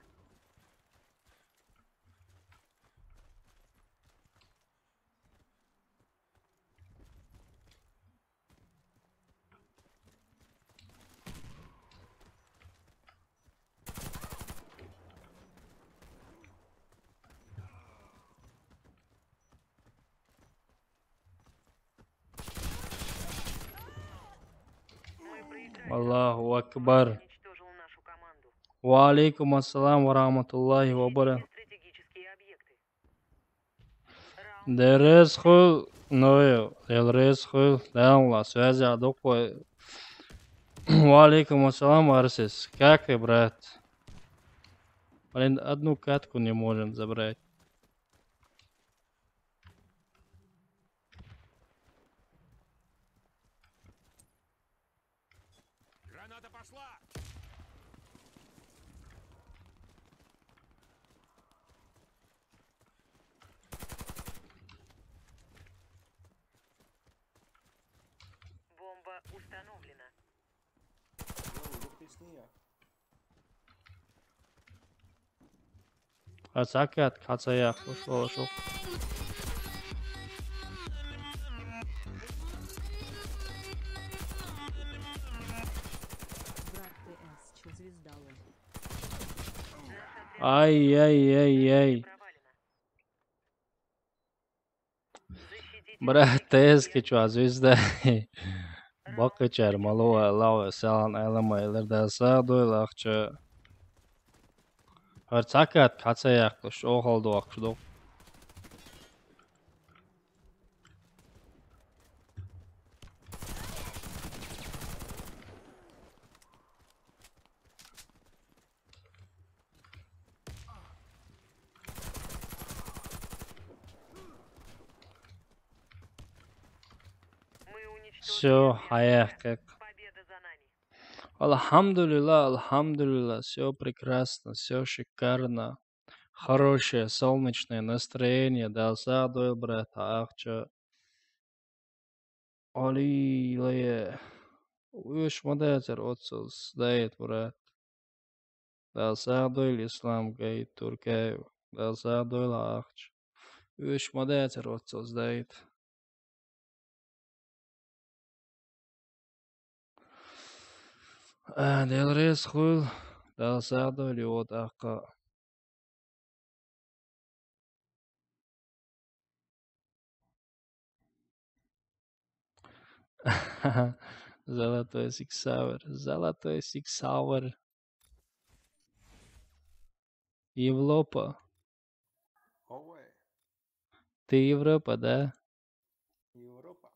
Speaker 3: Мы проиграли.
Speaker 1: Аллаху Акбар.
Speaker 3: Уничтожил нашу команду.
Speaker 1: Ва алейкум ассалам ва рахматуллахи ва
Speaker 3: Защитите
Speaker 1: баракатух.
Speaker 3: стратегические объекты. Раунд
Speaker 1: Дерез хуй, ну, дерез хуй, да, связи адокой. Ва алейкум ассалам, Арсис. Как ты, брат? Блин, одну катку не можем забрать.
Speaker 4: Граната пошла.
Speaker 3: бомба установлена.
Speaker 1: Sakat kaçaya hoş.
Speaker 2: Враг ТС, чё звезда он.
Speaker 1: Ай.
Speaker 3: Провалено. Защитите
Speaker 1: Брат, тезки чё, звезда.
Speaker 3: Раунд
Speaker 1: Bakıçer malı lava salan alamaylar da sağdoy laqçı. Har sakat kaçaya yaklaşıyor. O halda vakşıdı.
Speaker 3: Мы уничтожили
Speaker 1: Всё,
Speaker 3: объект.
Speaker 1: hayaqiq.
Speaker 3: Победа за нами.
Speaker 1: Alhamdulillah, все прекрасно, все шикарно. Хорошее, солнечное настроение, да, садой, брат, ахча. Алилая. Уж мадатер отцус, дает, брат. Да, садой, ислам, гей, туркей, да, садой, ахч. Уж мадатер отцус, дает. Делрес хуй, да, садой, лиот, ака. Золотой сиксауэр. Золотой сиксауэр. Европа.
Speaker 5: Ой,
Speaker 1: Ты Европа, да?
Speaker 5: Европа.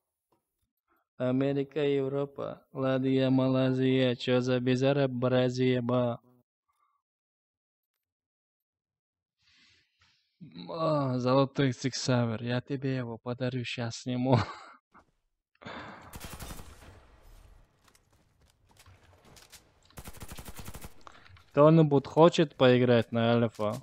Speaker 1: Америка, Европа. Ладия, Малайзия. Чё за безобразие, ба? Золотой сиксауэр. Я тебе его подарю, сейчас сниму. Кто-нибудь хочет поиграть на Альфа?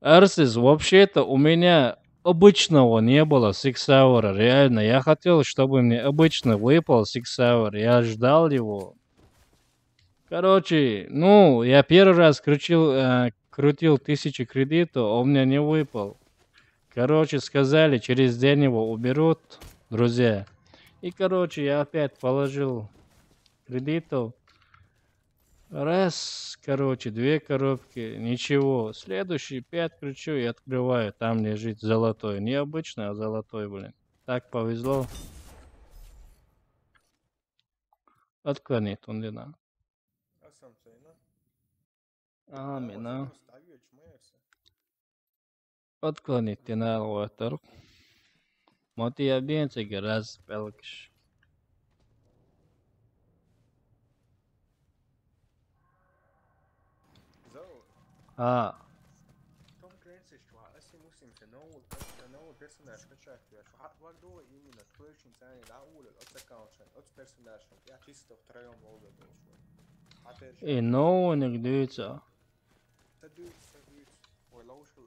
Speaker 1: Арсис, вообще-то у меня обычного не было Six Hour, реально. Я хотел, чтобы мне обычно выпал Six Hour. Я ждал его. Короче, ну, я первый раз крутил 1000 кредитов, а у меня не выпал. Короче, сказали, через день его уберут, друзья. И, короче, я опять положил кредитов. Раз, короче, 2 коробки, ничего. Следующий 5 кручу и открываю. Там лежит золотой. Не обычный, а золотой, блин. Так повезло. Отклонит он лина.
Speaker 5: Esam cīnā.
Speaker 1: Амина.
Speaker 5: Stāvieči mērsi.
Speaker 1: Отклонит тина луатор. Мотия бенцега раз пелкш.
Speaker 5: Zau, Tom Clancy что asi musim se новый персонаж качать. Var до именно включен цены да улы от аккаунта, от персонажа. Я чисто втроем ловлю должен. А теперь
Speaker 1: И нового не гдуется.
Speaker 5: садует. Ой, ловушка.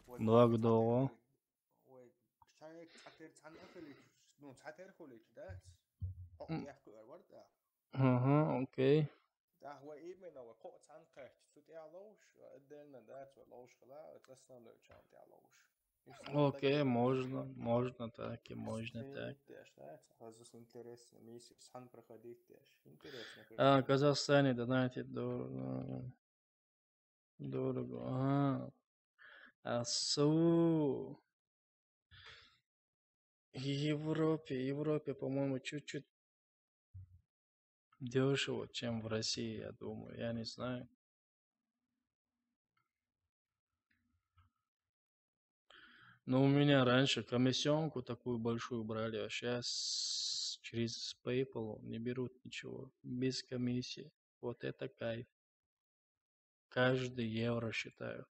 Speaker 1: Благодарю.
Speaker 5: Ой, чай, а теперь цан афили, ну цатер холит, да? О, я говорю, да.
Speaker 1: Ага, окей.
Speaker 5: Да, هو именно هو قوة عنك تتعلوش отдельно да ловушка да это основной чем تعلوش.
Speaker 1: Окей, можно так и можно так.
Speaker 5: А здесь интересно, месяц сан проходить też. Интересно.
Speaker 1: В Казахстане, да, знаете, дорого. Дорого, ага. Европе, по-моему, чуть-чуть дешево, чем в России, я думаю. Я не знаю. Но у меня раньше комиссионку такую большую брали, а сейчас через PayPal не берут ничего. Без комиссии. Вот это кайф. Каждый евро считают.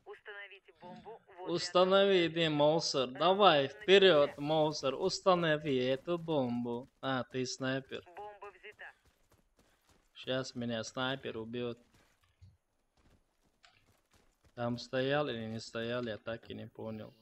Speaker 3: Установите бомбу возле
Speaker 1: Установи,
Speaker 3: одного из
Speaker 1: Моусер. Давай, вперед, Моусер. Установи эту бомбу. А, ты снайпер.
Speaker 3: Бомба взята.
Speaker 1: Сейчас меня снайпер убьет. Там стоял или не стоял, я так и не понял.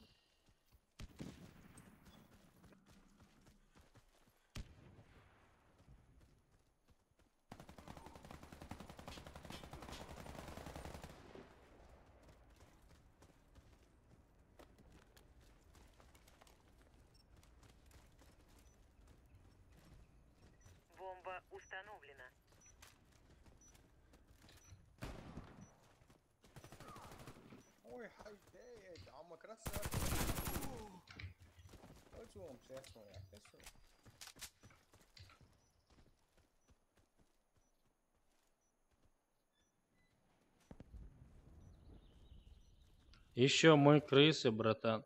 Speaker 3: Бомба установлена.
Speaker 5: Ой, хай, عمك راسك. قلتهم سياسموا يا كسر.
Speaker 1: Еще мой крысы, братан.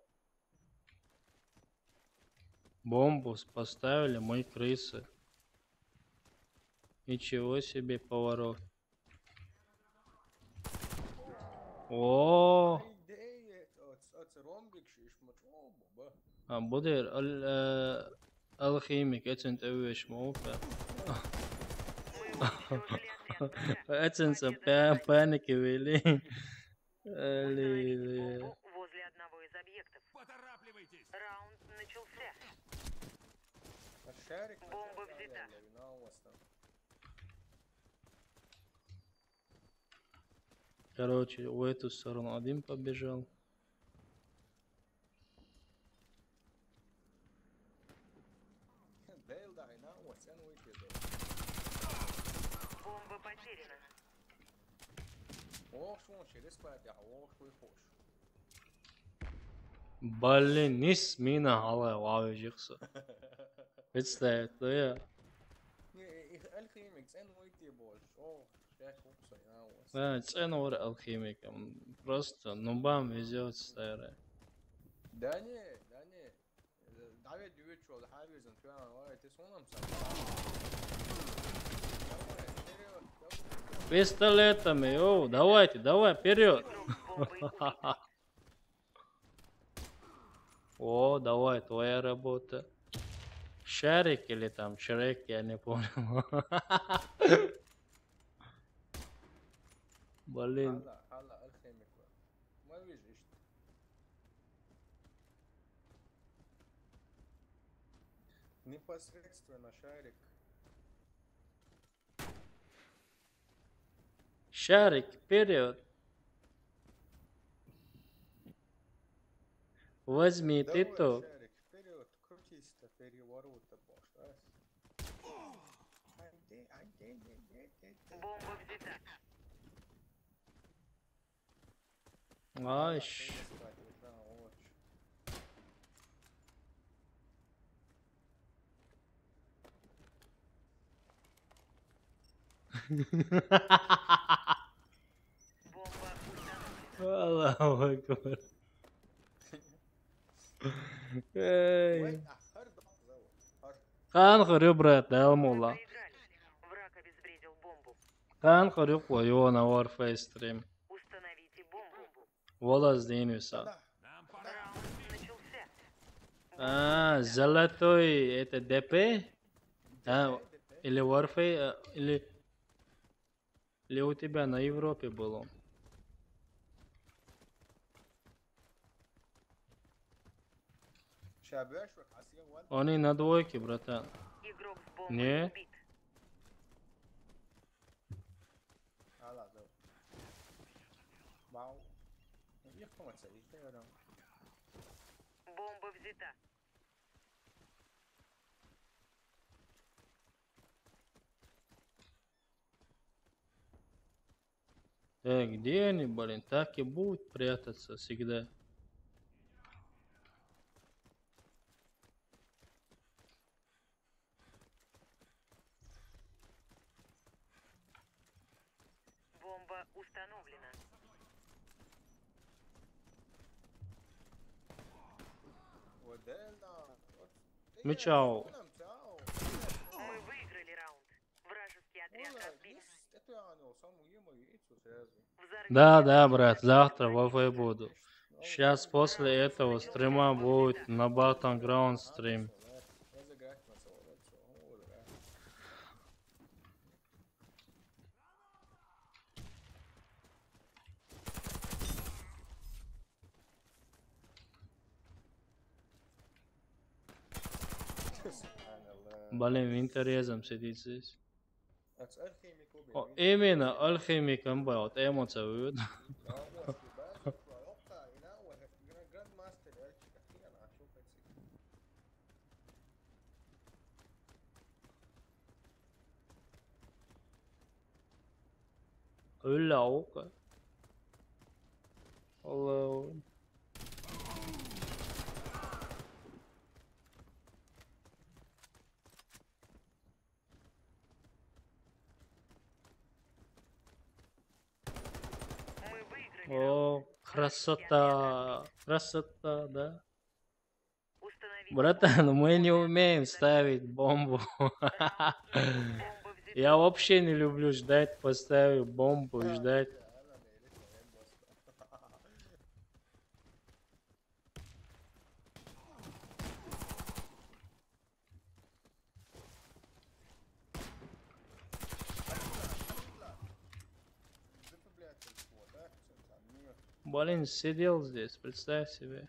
Speaker 1: Бомбу поставили, мой крысы. Ничего себе поворот. О, بدر الخيميك اتنت اوش موقع اتنت паники вели.
Speaker 3: Установите бомбу возле одного из объектов.
Speaker 4: Поторапливайтесь!
Speaker 3: Раунд начался. начался.
Speaker 5: А шарик
Speaker 3: Бомба
Speaker 5: начал
Speaker 3: взята.
Speaker 5: проверили, на у вас там.
Speaker 1: Короче, в эту сторону один побежал.
Speaker 5: Değil dahi, na u vas, sen uyti da.
Speaker 3: Бомба потеряна.
Speaker 5: Ох, шо он через пять, я ох, шо и хош.
Speaker 1: Блин, нис мина хала лавежихса. Представь, да я.
Speaker 5: Не, их алхимик, sen uyti больше. Ох, шак упсай, на у вас.
Speaker 1: Да, цену алхимиком. Просто нубам везет старая.
Speaker 5: Да не, да не. Давай дюет чё, да хавизен, фиан, ой, ты сонам сам. Давай, вперед, давай.
Speaker 1: Пистолетами, о, давайте, давай, вперед.
Speaker 3: Игрок с бомбой убит.
Speaker 1: О, давай, твоя работа. Шарик или там Шрек, я не помню. Блин.
Speaker 5: Hala alхимик var. Ma вижу işte. Непосредственно шарик.
Speaker 1: Шарик, вперед. Возьми ты
Speaker 5: Давай,
Speaker 1: то.
Speaker 5: шарик, вперед, крутись-то, переворота башь. Айде, айде,
Speaker 3: Бомба взята.
Speaker 1: Ай,
Speaker 3: Бомба установлена.
Speaker 1: Аллаху акбар. Эй.
Speaker 5: Хар да, зовут. Хар.
Speaker 1: Қан хыры, брат, да,
Speaker 3: Мы
Speaker 1: мула.
Speaker 3: проиграли. Враг обезвредил бомбу.
Speaker 1: Қан хыры қойу на Warface стрим.
Speaker 3: Установите бомбу.
Speaker 1: Волос дейнуса.
Speaker 5: Да.
Speaker 4: Нам пора.
Speaker 3: Раунд начался.
Speaker 1: А, золотой, это ДП? А,
Speaker 5: Депе.
Speaker 1: или Warface, или у тебя на Европе было?
Speaker 5: Шабяш, Асия, ван.
Speaker 1: Они на двойке, братан.
Speaker 3: Игрок с бомбой
Speaker 1: Не.
Speaker 3: убит.
Speaker 5: Hala, да. Вау. Yapamazsa işte yaram.
Speaker 3: Бомба взята.
Speaker 1: Где они, блин? Так и будут прятаться всегда.
Speaker 3: Бомба установлена.
Speaker 5: Вот это.
Speaker 1: Мечау.
Speaker 3: Мы выиграли раунд. Вражеский отряд разбит.
Speaker 5: Это я не сам ему яйцо сразу.
Speaker 1: Да, да, брат, завтра в АФ буду. Сейчас после этого стрима будет на Battleground стрим. Блин, винтерезом сидит здесь. О, именно алхимиком был, вот эмоция вывод. Öyle oka. Allah.
Speaker 3: Мы выиграли раунд.
Speaker 1: О, красота. Красота, да.
Speaker 3: Установите
Speaker 1: Братан, мы не умеем ставить бомбу.
Speaker 3: бомба взята.
Speaker 1: Я вообще не люблю ждать, поставить бомбу и ждать. Блин, сидел здесь, представь себе.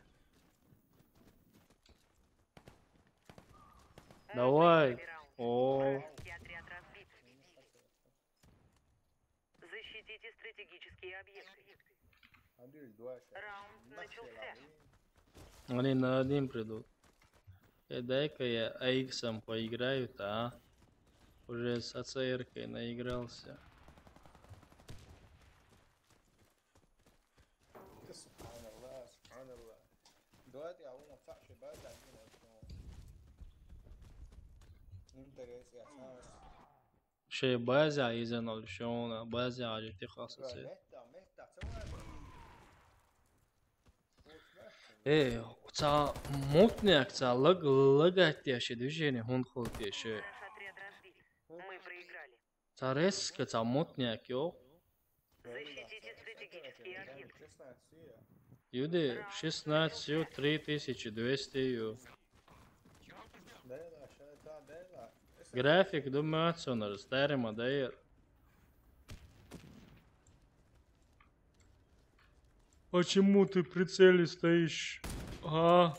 Speaker 1: Давай.
Speaker 3: Первый раунд.
Speaker 1: О,
Speaker 3: Вражеский отряд разбит. Защитите стратегические объекты.
Speaker 5: Андрей, давай сейчас.
Speaker 3: Раунд начался.
Speaker 1: они на один придут. Дай-ка я AX поиграю-то, а? Уже с АЦРкой наигрался.
Speaker 5: Subhanallah, subhanallah. دلوقتي هو ما طلعش بقى عندنا интерес يا اساس.
Speaker 1: شي بازع يزن شلون بازع جبتي خاصة
Speaker 5: مهتا سوى
Speaker 1: ايه تا мутняк та лагатяши движение хунхолтяши.
Speaker 3: Наш отряд разбили. Мы проиграли.
Speaker 1: Та резко та мутняк ё.
Speaker 3: Защитите стратегические объекты.
Speaker 5: 16 يا
Speaker 1: Юди 16 ю 3200 ю.
Speaker 5: دايلا شايفها دايلا
Speaker 1: График думается он старый модель. Почему ты в прицеле стоишь? А?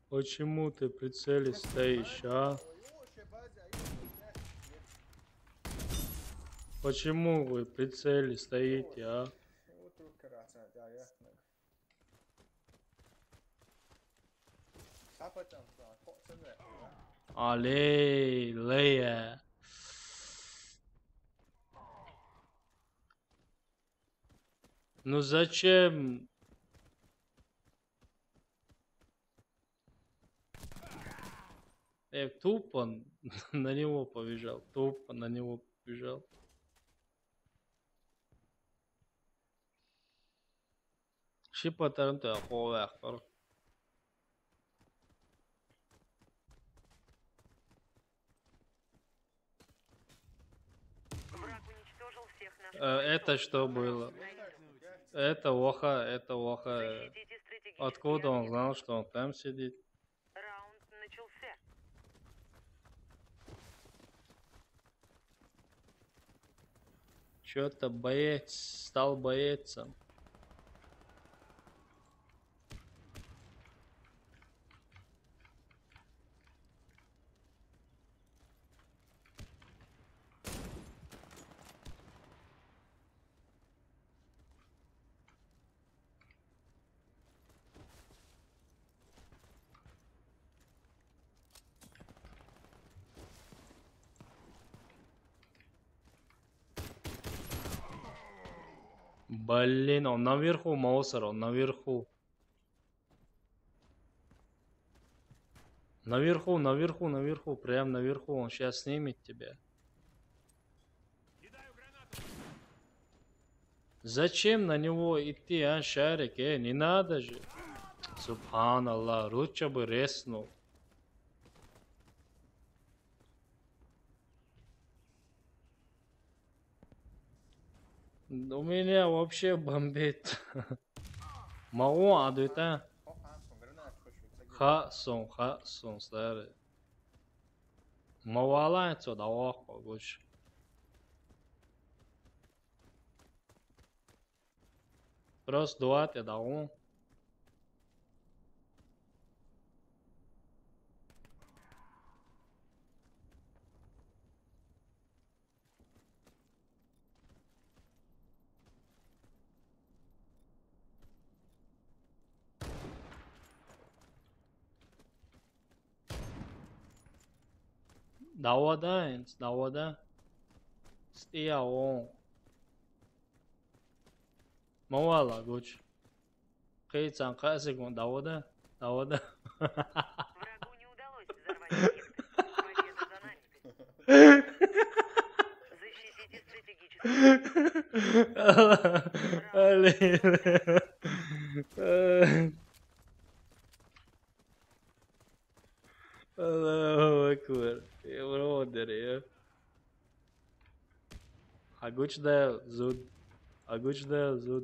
Speaker 1: Почему ты в прицеле стоишь, а? Почему вы в прицеле стоите, а? Алей, Лея. Ну зачем? Тупо на него побежал. Тупо на него побежал. Шипа то аховахтар.
Speaker 3: Враг уничтожил всех наших.
Speaker 1: Это что было? Это Оха, это Оха.
Speaker 3: Защитите стратегические
Speaker 1: Откуда он
Speaker 3: объекты.
Speaker 1: знал, что он там сидит?
Speaker 3: Раунд начался.
Speaker 1: Что-то боец, стал боецом. Блин, он наверху, Маусер, он наверху. Наверху, наверху, наверху, прям наверху, он сейчас снимет тебя.
Speaker 4: Кидаю гранату.
Speaker 1: Зачем на него идти, а, Шарик, не надо же. Субханаллах, лучше бы резнул. У меня вообще бомбит. Могу, адуйта. Ха сон, старый. Мавала отсюда, ох, лучше. Просто дуат я дал. Давада. Стия он. Мавала, гуч. Кейцан касикун, давада.
Speaker 3: Врагу не удалось взорвать объекты. Победа за нами. Защитите стратегические.
Speaker 1: Allahu Akbar. Brother, ya. Aguç da zud. Aguç da zud.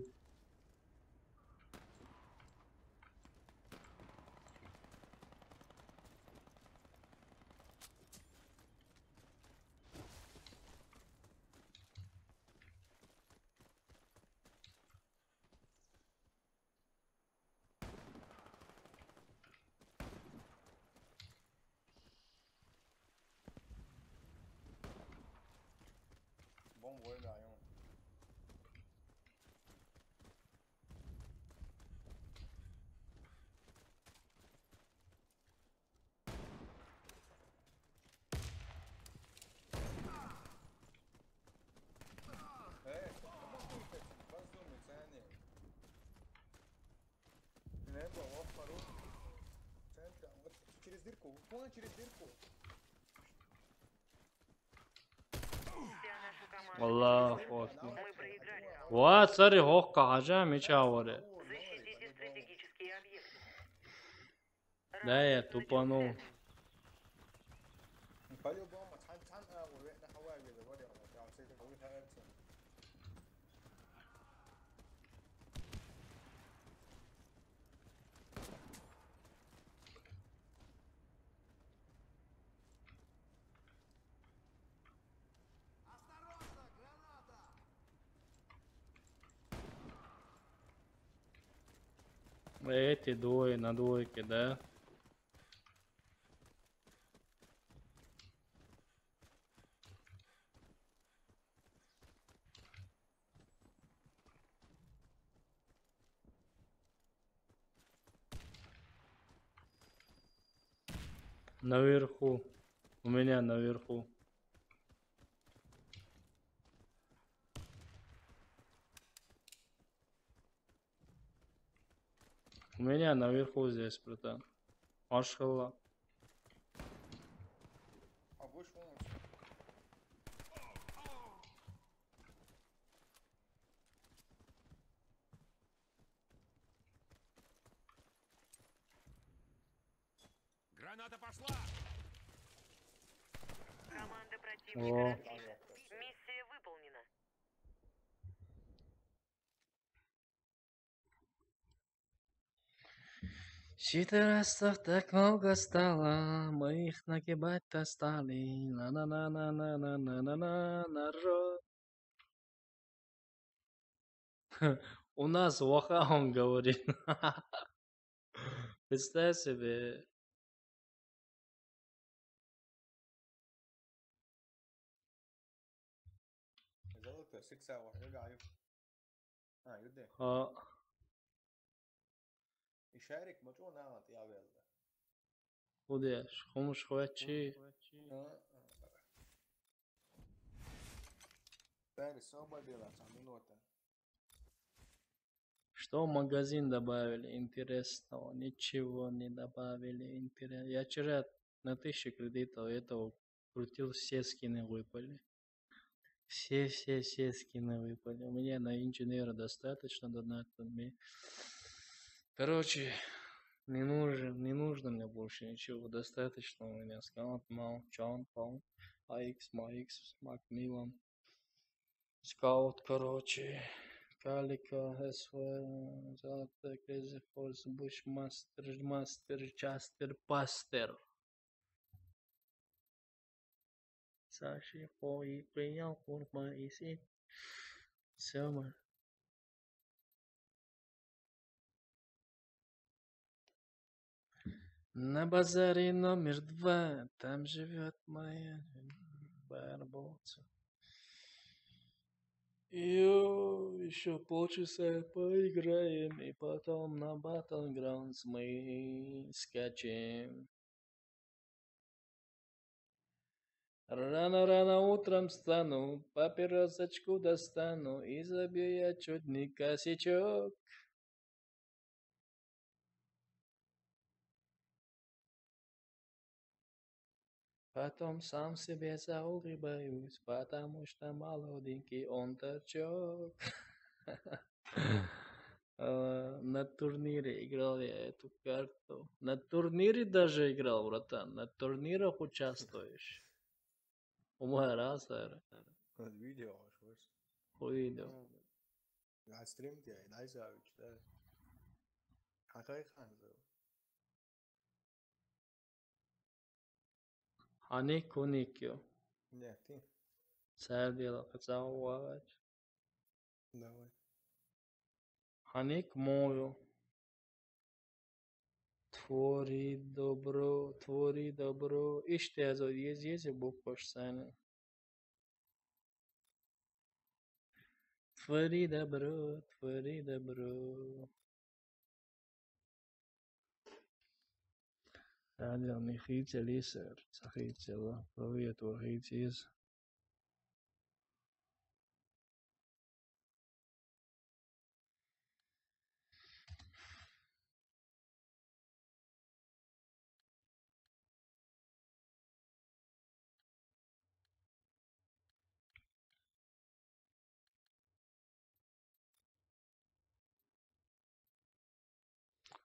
Speaker 5: Небо, вахару. Центр, вот через дырку, вон через дырку.
Speaker 3: Вся наша команда.
Speaker 1: Allahu Akbar.
Speaker 3: Мы проиграли раунд.
Speaker 1: Вот, смотри, хохка, хажа, мечаваре.
Speaker 3: Защитите стратегические объекты.
Speaker 1: Да, я
Speaker 3: Раунд
Speaker 1: тупанул.
Speaker 3: начался.
Speaker 5: По-любому, цан وريحنا حواجز برضه يعني عصير قوي هاتي.
Speaker 1: Эти двое на двойке, да? Наверху. У меня наверху. У меня наверху здесь, братан. Машалла.
Speaker 5: А больше он.
Speaker 4: Граната пошла!
Speaker 3: Команда
Speaker 1: О.
Speaker 3: противника разбита. Миссия выполнена.
Speaker 1: Щиты раз так много стало, мы их нагибать-то стали. На-на-на-на-на-на-на-на-на, народ. У нас Ваха, он говорит. Представь себе.
Speaker 5: زودت 6 hour يرجع يده
Speaker 1: А,
Speaker 5: يشارك مجهول نعم يا ولد.
Speaker 1: Кудеш, хумуш хвачи.
Speaker 5: Теперь соба делать, а минута.
Speaker 1: Что в магазин добавили интересного? Ничего не добавили интересного. Я вчера на 1000 кредитов этого крутил, все скины выпали. Все скины выпали. У меня на инженера достаточно доната. Короче, не нужно мне больше ничего. Достаточно у меня. Скаут, Мау, Чон, Пау, АХ, МАХ, Макмиллан. Скаут, короче. Калика, СВ, Золотая, Crazy Force, Мастер, Частер, Пастер. Саши, Пои, принял форма и сеть. Сема. На базаре номер 2, там живет моя барбоца. Еще полчаса поиграем, и потом на Battlegrounds мы скачем. Рано утром встану, папиросочку достану и забью я чудный косячок. Потом сам себе заулыбаюсь, потому что молоденький он торчок. На турнире играл я эту карту. На турнире даже играл, братан. На турнирах участвуешь. Умай раз,
Speaker 5: الفيديو شو بس
Speaker 1: увидел.
Speaker 5: قاعد ستريمت يعني عايز اشتغل حقيقة خانزو
Speaker 1: Аник уникё.
Speaker 5: нет ты
Speaker 1: Садила, поцеловать.
Speaker 5: давай
Speaker 1: Аник мою. Твори добро. İşte yazıyor. Yezi bu koş seni. Твори добро. Sadece Michice Liser. Sahice la. Provijet Urhicis.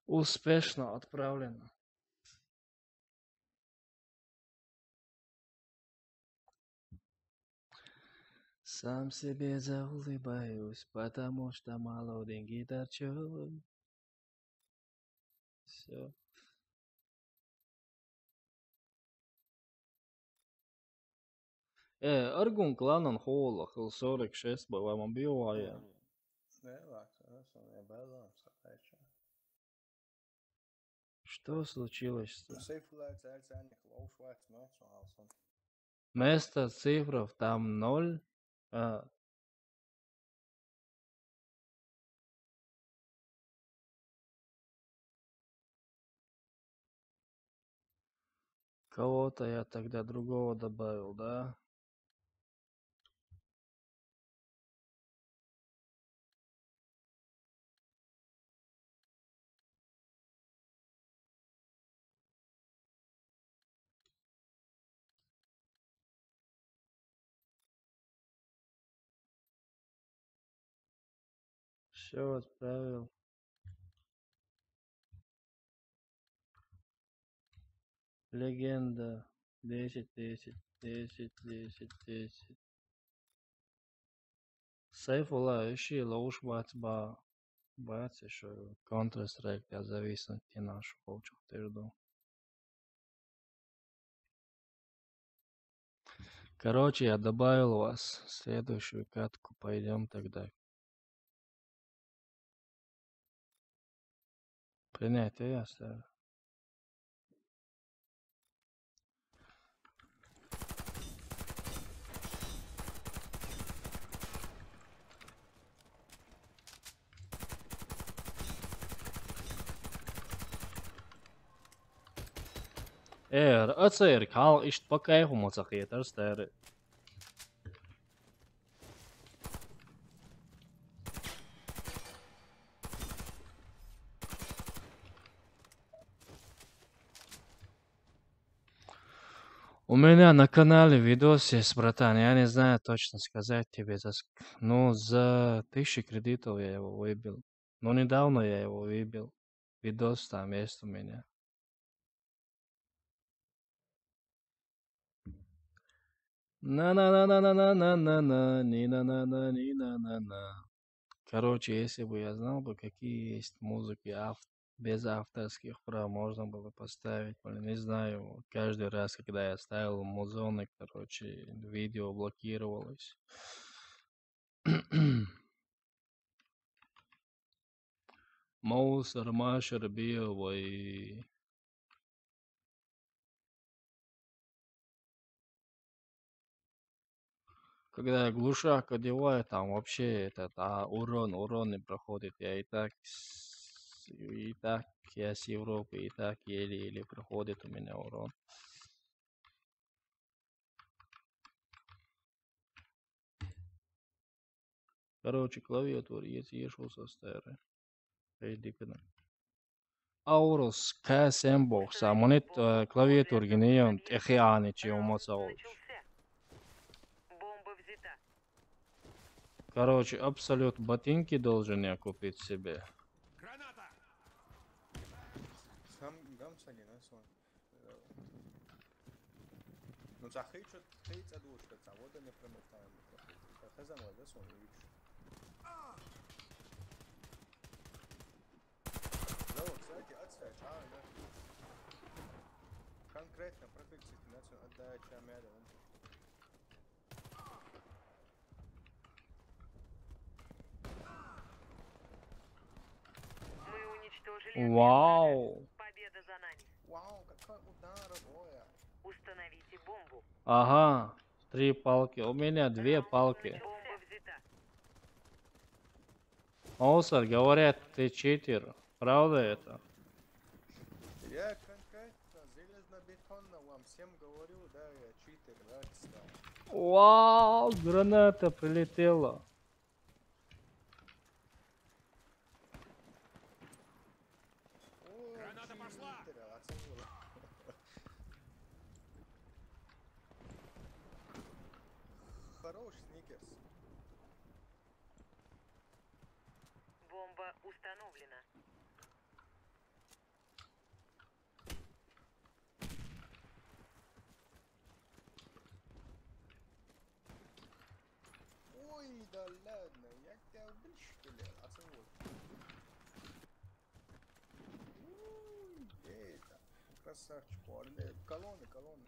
Speaker 1: Успешно отправлено. Сам себе заулыбаюсь, потому что молоденький торчок. Все. Argun klanan hola, Hilsorik 6, vai man bija vājā.
Speaker 5: Lielāks, es un nebēlāms, tāpēc.
Speaker 1: Что случилось-то?
Speaker 5: Сейфулēt cēlcēni, klaušu vērts nacionāls un...
Speaker 1: Место цифров там 0. А, кого-то я тогда другого добавил, да? Все отправил. Легенда. 10, 10, 10, 10, 10. Сейфула, ищи лауш бацба. Бац еще Counter-Strike, я зависит от нашу получил тырду. Короче, я добавил вас. Следующую катку пойдем тогда. Принятие оставил. Atcer, kā isto pakaihumu sakiet ar stēri. У меня на канале видос есть, братан. Я не знаю точно сказать тебе. Ну, за 1000 кредитов я его выбил. Но недавно я его выбил. Видос там есть у меня. На-на-на-на-на-на-на-на, ни-на-на-на, ни-на-на-на. Короче, если бы я знал бы, какие есть музыки без авторских прав, можно было поставить. Блин, не знаю, каждый раз, когда я ставил музоны, короче, видео блокировалось. Моусер, Машер, Биовый. Когда я глушак одеваю, там вообще урон не проходит. Я и так я с Европы, и так еле-еле проходит у меня урон. Короче, клавиатура iešu sastēri. Dikana. Aurus KSM-boxā man ir klaviatūra gnie un tehāniči un mocauši.
Speaker 3: Бомба взята.
Speaker 1: Короче, абсолютно ботинки должен я купить себе.
Speaker 4: Граната!
Speaker 5: Сам гамсаги, насон. Ну, захейчу, хейца душка, вот они промотаем. Хазамой, да, сон, видишь? Кстати, отстать, да? Конкретно профиксить отдача мяда.
Speaker 3: Мы уничтожили.
Speaker 1: Вау!
Speaker 3: Победа за нами.
Speaker 5: Вау, какой удар, боя.
Speaker 3: Установите бомбу.
Speaker 1: Ага, 3 палки. У меня 2 палки.
Speaker 3: Бомба взята.
Speaker 1: Моусер, говорят, ты читер. Правда это?
Speaker 5: Я конкретно железнобетонно вам всем говорю, да, я читер, да, кстати.
Speaker 1: Вау, граната прилетела.
Speaker 5: О,
Speaker 4: Граната пошла!
Speaker 5: читер, оценил. Хорош, Сникерс.
Speaker 3: Бомба установлена.
Speaker 5: ладно, я тебя вышкалил, а ты вот. Это, красавчик, колонны, колонны.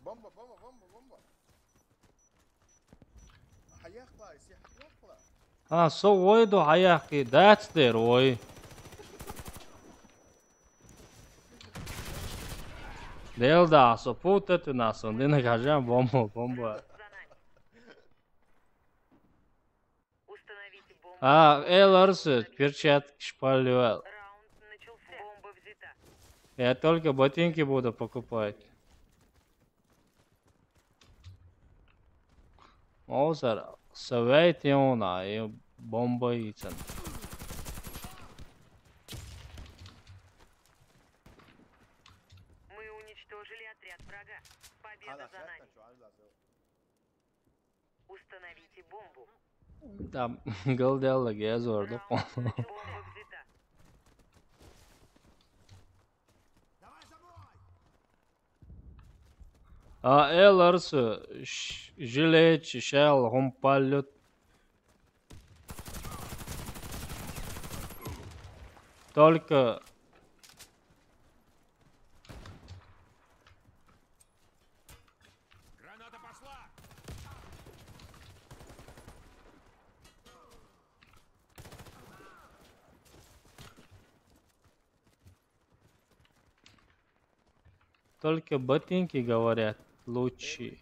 Speaker 5: Bomba, bomba, bomba, bomba. هيخلع يصيح يخلع.
Speaker 1: Ah, so oydu hayaki. That's there, oy. Del da, so putet nas, on dine kažem bomba, bomba.
Speaker 3: За нами. Установите бомбу.
Speaker 1: А, эларсы, перчатки шпалюэл.
Speaker 3: Раунд начался. Бомба взята.
Speaker 1: Я только ботинки буду покупать. Мозер, Советиона и бомба ицен.
Speaker 3: Мы уничтожили отряд врага. Победа
Speaker 5: هذا
Speaker 3: за нами.
Speaker 5: خيرنا شو عايز أسوي؟
Speaker 3: Установите бомбу.
Speaker 1: Там голдел gezordu.
Speaker 3: Раунд начался. Бомба взята.
Speaker 4: Давай за мной!
Speaker 1: А эларсы, жилет, шел, гумпалют. Только
Speaker 4: Граната пошла!
Speaker 1: только ботинки говорят лучше.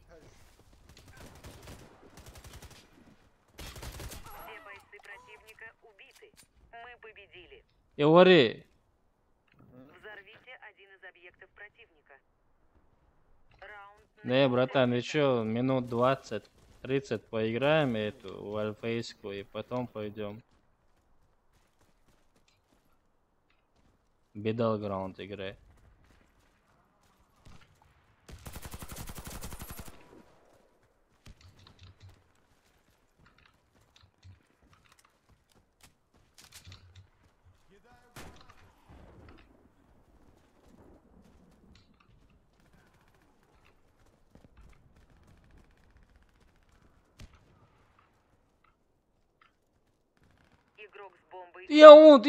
Speaker 3: Все бойцы противника убиты. Мы победили.
Speaker 1: Говори,
Speaker 3: Взорвите один из объектов противника. Раунд
Speaker 1: не,
Speaker 3: начался.
Speaker 1: братан, еще минут 20-30 поиграем эту в альфейскую и потом пойдем. Battleground играть.
Speaker 4: Кидаю гранату!
Speaker 3: Игрок с бомбой.
Speaker 1: Я он!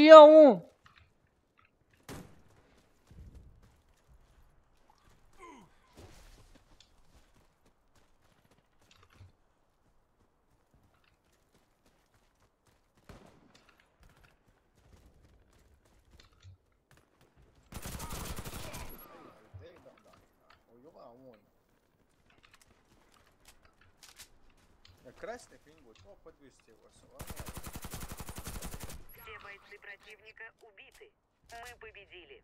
Speaker 5: Красный пингвин, о, подвести его,
Speaker 3: Все бойцы противника убиты. Мы победили.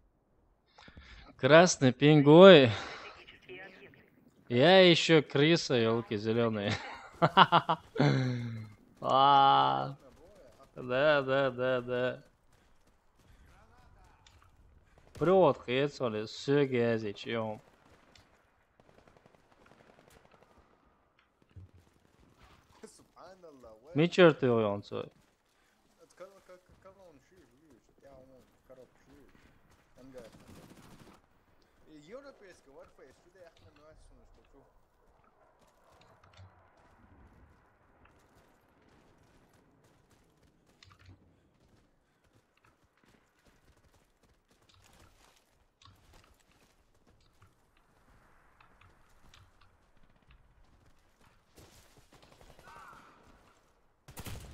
Speaker 1: Красный пингой.
Speaker 3: Стратегические объекты.
Speaker 1: Я еще крыса, елки зеленые. А, да. Прет, хецоли, sögezi, чем.
Speaker 5: Subhanallah,
Speaker 1: Мичер ты он свой.
Speaker 5: колонн шиш, видишь, я он, коробка шиш. Ангар. Европейский Warface, сюда я на нюансную штуку.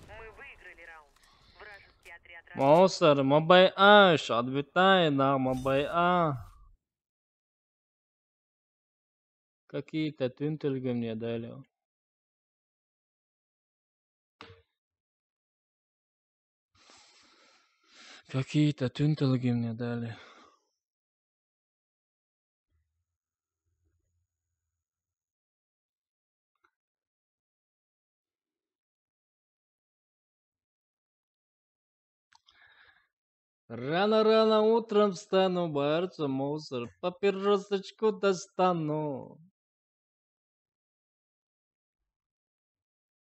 Speaker 3: Мы выиграли раунд. Вражеский отряд
Speaker 1: Монстр, мобай А, отбитай на мобай А. Какие-то тюнтельги мне дали. Какие-то тюнтельги мне дали. Рано-рано утром встану, боярца мусор, папиросочку достану.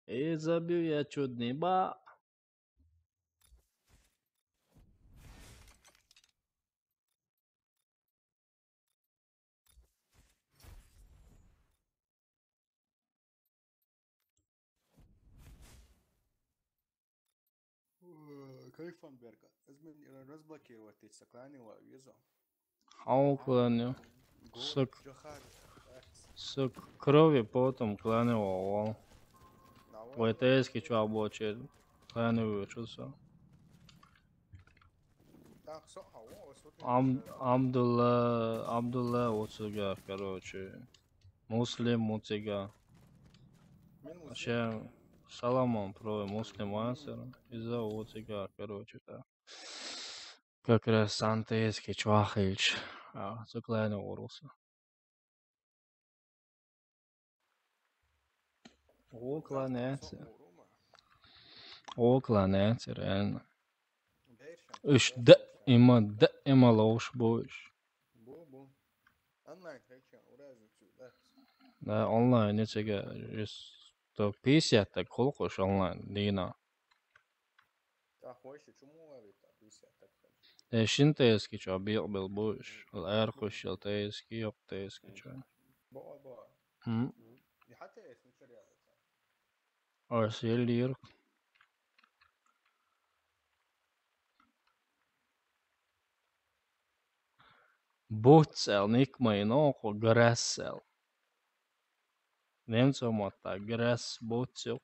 Speaker 1: И забил я чудный ба.
Speaker 5: Кайфанберга. Разблокировать эти сохранила визу.
Speaker 1: Ау кланил.
Speaker 5: Город
Speaker 1: С,
Speaker 5: Джохар.
Speaker 1: с крови потом кланил. ВТС-ки чё обоче. Кланил чувство.
Speaker 5: Так, смотри.
Speaker 1: Абдулла Оцуга, короче. Муслим Муцига. Вообще, Соломон про муслим Ансер. Из-за Оцуга, короче, да. Как раз Сантейский Чуахильч. Закланил урался. О, кланяется. О, кланяется, реально. Уж да има лош будешь.
Speaker 5: Бу. Онлайн хочу, разницу, да.
Speaker 1: Да, онлайн ничего. То 50 так холкош онлайн, Дина.
Speaker 5: Так, вообще, чему говорит, 50 так.
Speaker 1: Шинтейский чё, был будешь. Эрхуш, елтейский, ёптейский чё.
Speaker 5: Ба. И хотя есть материалы.
Speaker 1: Арселир. Буцел, никмай нохо, грессел. Немцам вот так, гресс, буцел.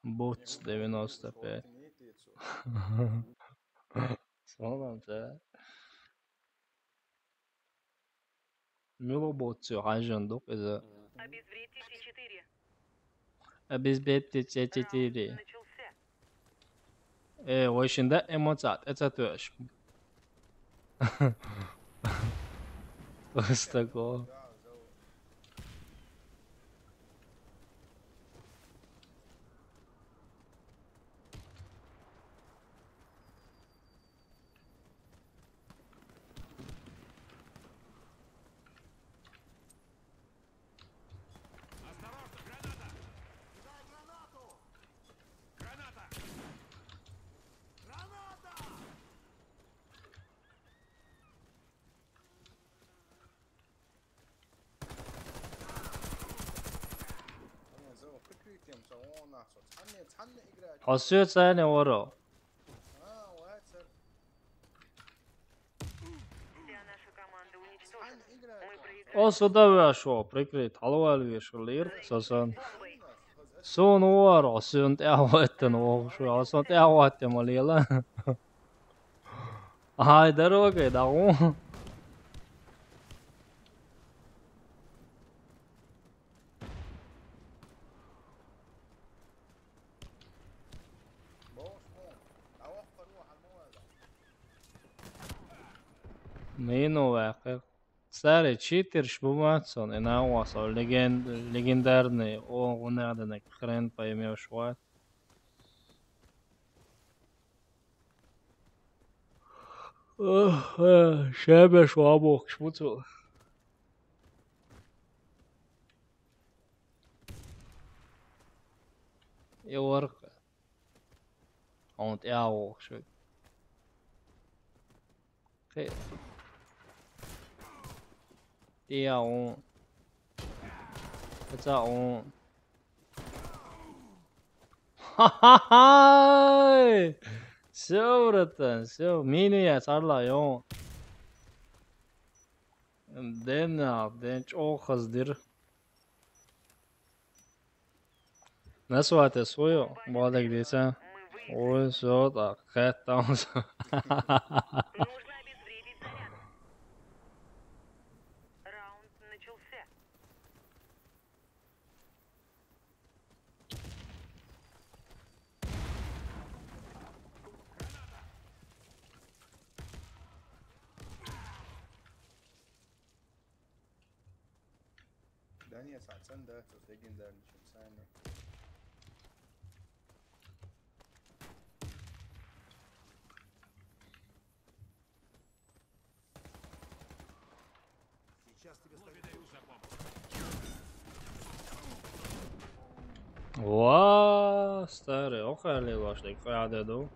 Speaker 1: Буц 95. Смотрим, да. Мило буцел, хажандук, это...
Speaker 3: Обезвредьте С4.
Speaker 1: Обезбедьте
Speaker 3: Раунд
Speaker 1: Т4.
Speaker 3: начался.
Speaker 1: Очень да, эмоцат, это тоже. Просто такого.
Speaker 4: Осторожно, граната!
Speaker 6: Кидай гранату!
Speaker 4: Граната!
Speaker 6: Граната!
Speaker 5: Прикрытием у нас вот. Цанне играть.
Speaker 1: Освет сайне воро.
Speaker 5: Уайцер.
Speaker 3: Вся наша команда уничтожена.
Speaker 5: Цанне играть.
Speaker 3: Мы проиграли.
Speaker 1: О, сюда вешо, прикрыть. Халвал вешо, лир, сасан.
Speaker 3: Бомбой.
Speaker 1: Сон воро, сон тяваттен вошу, сон тяваттен малила. Ай, дорогой, да он. Мину вахер. Старый читер шбуматсон, и на вас, легендарный, он надо хрен поймешь, вот. Шебе швабок, шмуцу. И орка. Он тяу, шо. Тяу. Это он. Ха-ха-ха! Все, братан, все. Минуя, царлайон. Ден чохаздыр. Насвате свое, молодых деца.
Speaker 3: Мы выиграли.
Speaker 1: Ой, все так, хэттаун.
Speaker 3: Нужно обезвредить заряд. Раунд начался.
Speaker 5: Да нет, Сацен, да, тут легендарный, чем Сайна.
Speaker 6: Сейчас тебе станет
Speaker 4: Благодарю за помощь.
Speaker 1: Ва, старый, охали ваши, каде ду.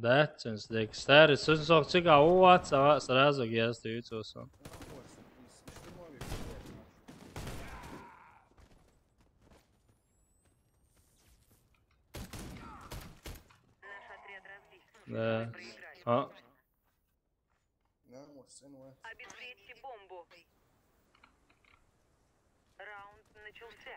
Speaker 1: Датчинс, дек, старый, сучка, уатса, сразу я остаются.
Speaker 5: Ну вот, и штурмовик стоит, нахуй.
Speaker 3: Наш отряд разбит.
Speaker 1: Да.
Speaker 3: Мы проиграли.
Speaker 1: А,
Speaker 5: На вот, сын, вот.
Speaker 3: Обезвредьте бомбу. Раунд начался.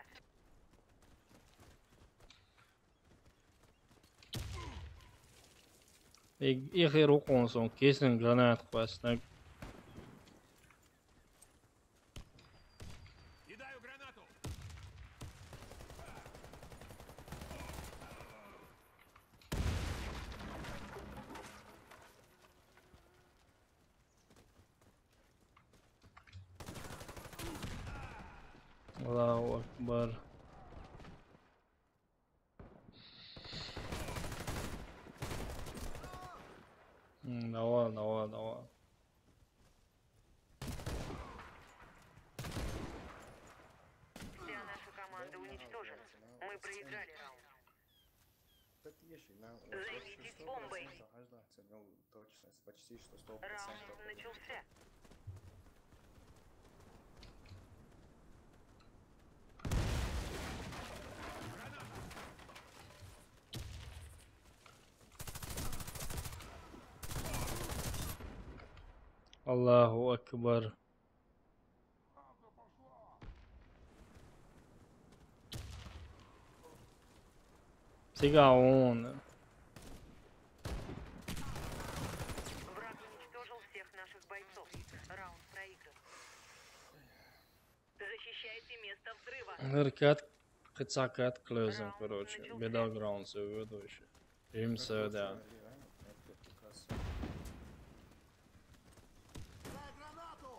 Speaker 1: их и руку son, kesin granat qo'yasizlar.
Speaker 4: Кидаю гранату.
Speaker 1: Allahu akbar. Давай, давай, давай.
Speaker 3: Вся наша команда уничтожена. Мы проиграли раунд. Займитесь бомбой.
Speaker 5: Точность почти что 100%.
Speaker 3: Раунд начался.
Speaker 1: Allahu akbar. Тигаон.
Speaker 3: Враг уничтожил всех наших бойцов. Раунд проигран. Защищайте место взрыва.
Speaker 1: Harakat qitsakat qilasan, короче. Battlegrounds ведущий. Имся, да.
Speaker 6: Дай гранату!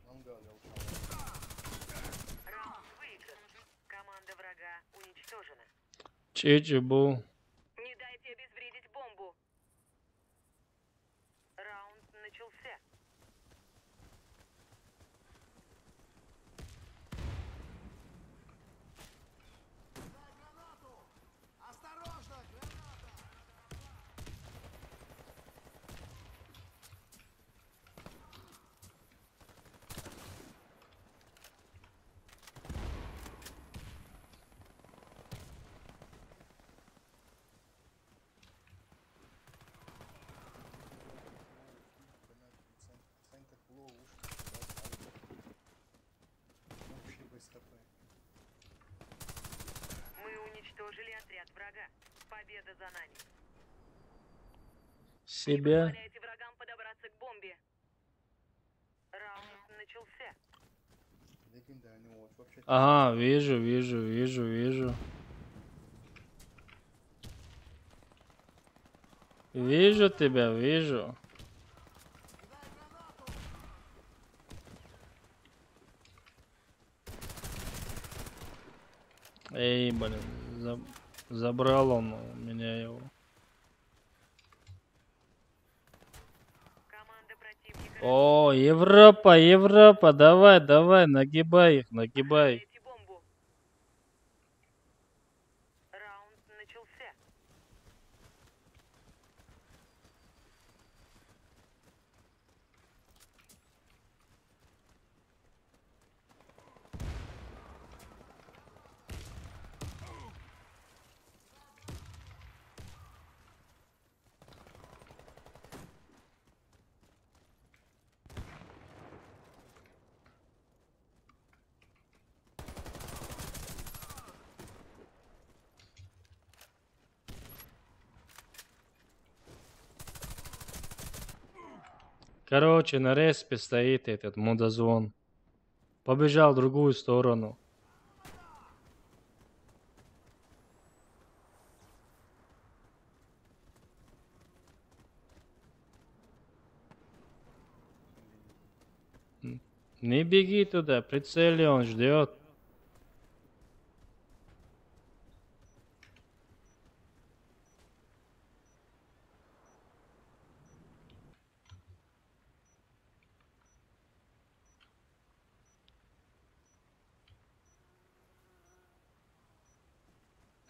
Speaker 5: Он говорил,
Speaker 3: Раунд выигран. Команда врага уничтожена.
Speaker 1: Чечи bu.
Speaker 3: Не дайте обезвредить бомбу. Раунд начался.
Speaker 6: Дай гранату! Осторожно, граната!
Speaker 5: Стань так в ловушку, вообще без ХП.
Speaker 3: Мы уничтожили отряд врага. Победа за нами. Не
Speaker 1: Себя.
Speaker 3: позволяйте врагам подобраться к бомбе. Раунд начался.
Speaker 5: Легендарный вот, вообще.
Speaker 1: Ага, вижу. Вижу тебя, вижу.
Speaker 6: Дай гранату!
Speaker 1: Эй, блин, забрал он у меня его.
Speaker 3: Команда противника.
Speaker 1: О, Европа, давай, нагибай их.
Speaker 3: Охраняйте бомбу. Раунд начался.
Speaker 1: Короче, на респе стоит этот мудозвон. Побежал в другую сторону. Не беги туда, прицели, он ждет.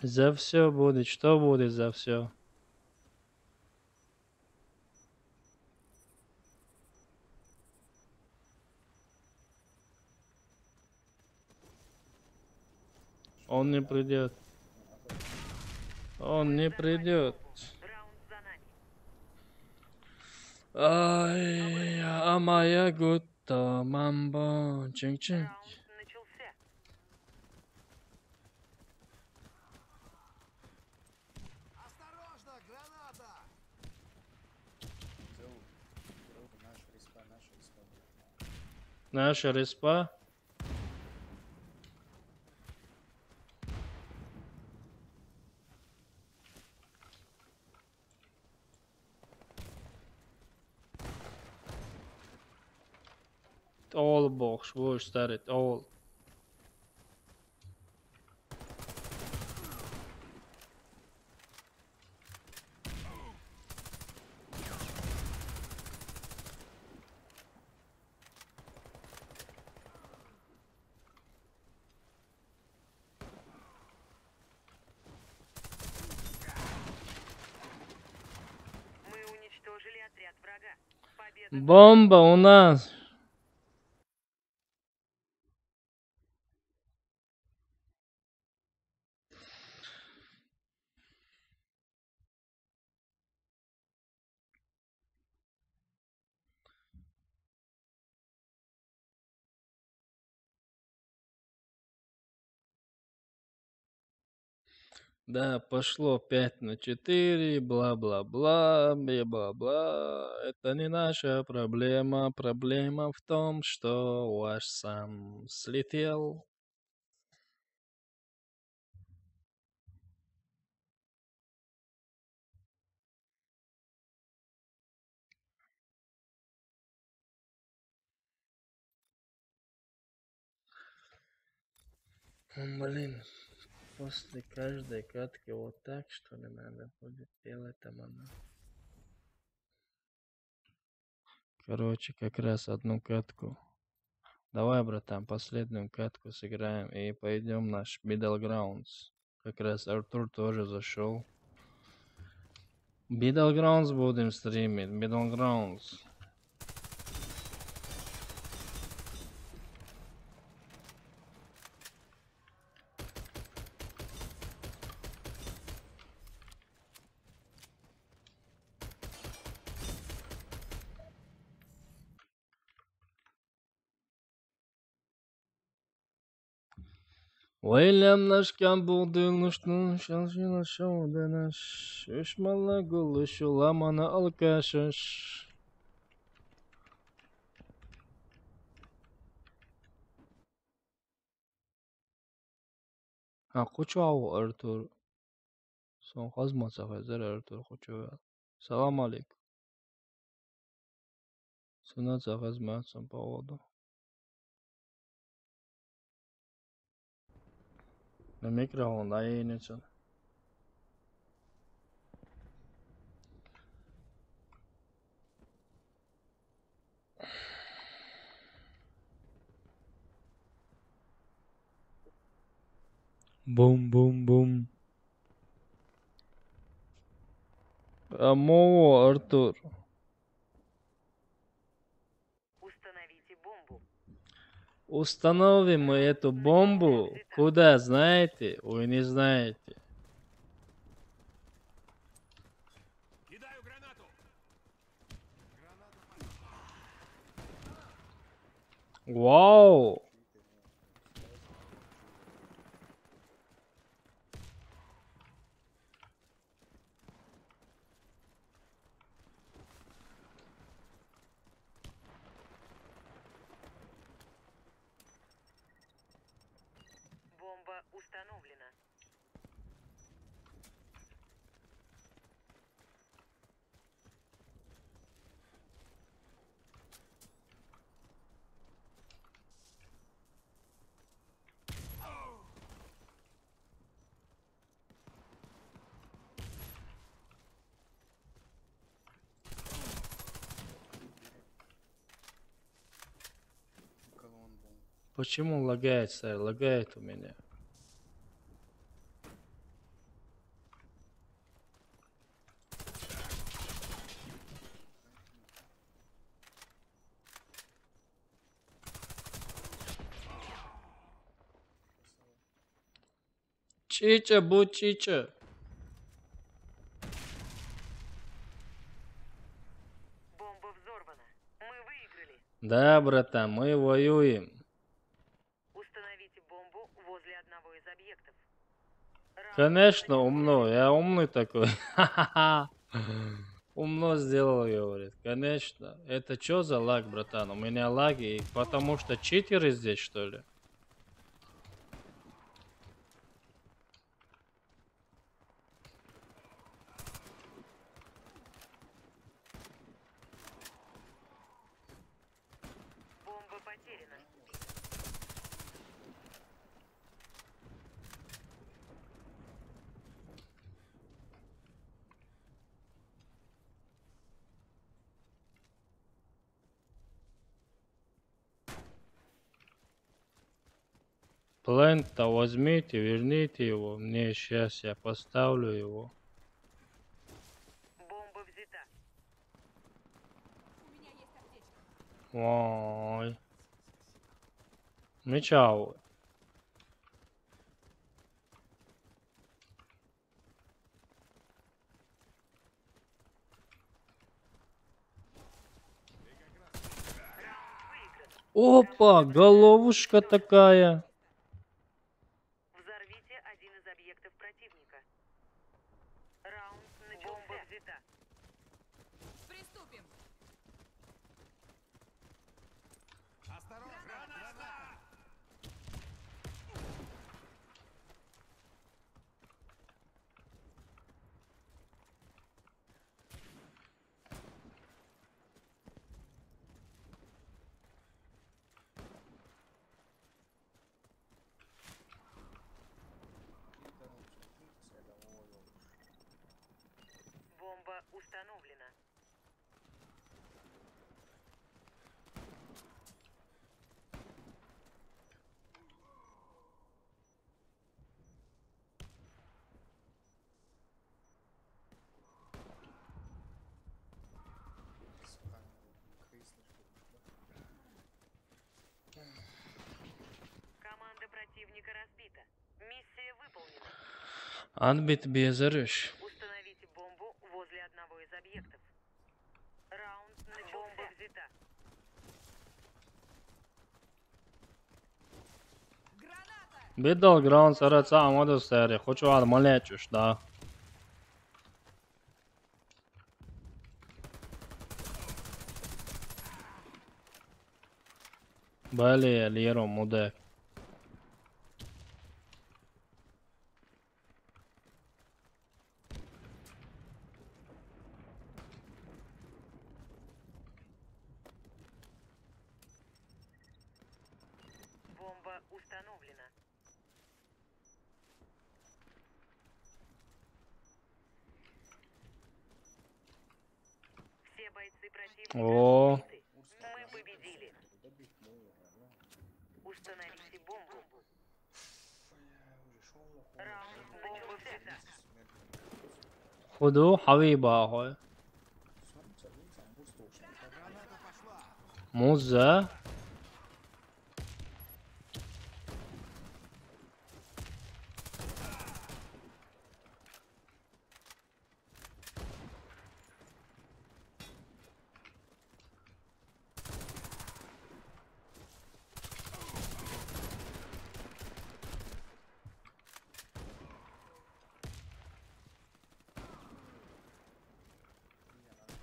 Speaker 1: За все будет. Что будет за все? Он не придет. Он не придет.
Speaker 3: Раунд за нами.
Speaker 1: Ай, а моя гута, мамбо, чин-чин.
Speaker 3: Раунд начался.
Speaker 6: Осторожно, граната!
Speaker 5: Наша респа.
Speaker 1: Наша респа. All box, wo started all.
Speaker 3: Мы уничтожили отряд врага. Победа.
Speaker 1: Бомба у нас. Да, пошло 5-4, бла-бла-бла, бла-бла-бла. Это не наша проблема. Проблема в том, что ваш сам слетел. Блин, после каждой катки вот так, что ли, надо будет делать там она. Короче, как раз одну катку. Давай, братан, последнюю катку сыграем и пойдем наш Battlegrounds. Как раз Артур тоже зашел. Battlegrounds будем стримить. Battlegrounds. Ойлам нашкан булдың ұштың шалшына шауданаш. Үш мала гулы шуламаны алкашыш. Ha, kuchao Artur. Son kazmasa hazır Artur kuchao. Salam alaikum. Sana zakazmatsan поводу. На микрофон наедется. Бум-бум-бум. Амо, Артур.
Speaker 3: Установите бомбу.
Speaker 1: Установим мы эту бомбу. Куда, знаете? Вы не знаете.
Speaker 4: Кидаю гранату.
Speaker 1: Вау! Почему лагает, сэр? Лагает у меня. Чича, будь чича.
Speaker 3: Бомба взорвана. Мы выиграли.
Speaker 1: Да, братан, мы воюем.
Speaker 3: Установите бомбу возле одного из объектов. Раунд
Speaker 1: Конечно,
Speaker 3: начался.
Speaker 1: умно. Я умный такой. Ха-ха-ха. Умно сделал, говорит. Конечно. Это что за лаг, братан? У меня лаги, потому что читеры здесь, что ли?
Speaker 3: Бомба потеряна.
Speaker 1: Плент-то возьмите, верните его. Мне сейчас я поставлю его.
Speaker 3: Бомба взята.
Speaker 1: Ой. Мечау. Опа, головушка такая.
Speaker 3: Взорвите один из объектов противника. Раунд начался. Бомба взята.
Speaker 2: Приступим.
Speaker 6: Осторожно! Граната!
Speaker 3: Бомба установлена. Команда противника разбита. Миссия выполнена.
Speaker 1: Отбит безерыш.
Speaker 3: Установите бомбу возле одного из объектов. Раунд начался. Бомба взята.
Speaker 1: Battleground сараться амаду сэри. Хочу армалечуш, да. Бали, лиро, мудак.
Speaker 3: Бомба установлена. Все бойцы противника
Speaker 1: О.
Speaker 3: убиты. Мы победили. Установите бомбу. Раунд бомба взята.
Speaker 1: Худу, хавиба, ахой.
Speaker 6: Граната пошла!
Speaker 1: Муза.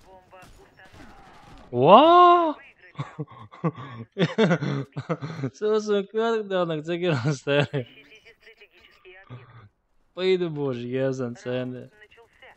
Speaker 3: Бомба установлена.
Speaker 1: Вау!
Speaker 3: Выиграли.
Speaker 1: Сосын квердонок загирастары.
Speaker 3: Защитите стратегические объекты.
Speaker 1: Пойду боже, язан цены.
Speaker 3: Раунд начался.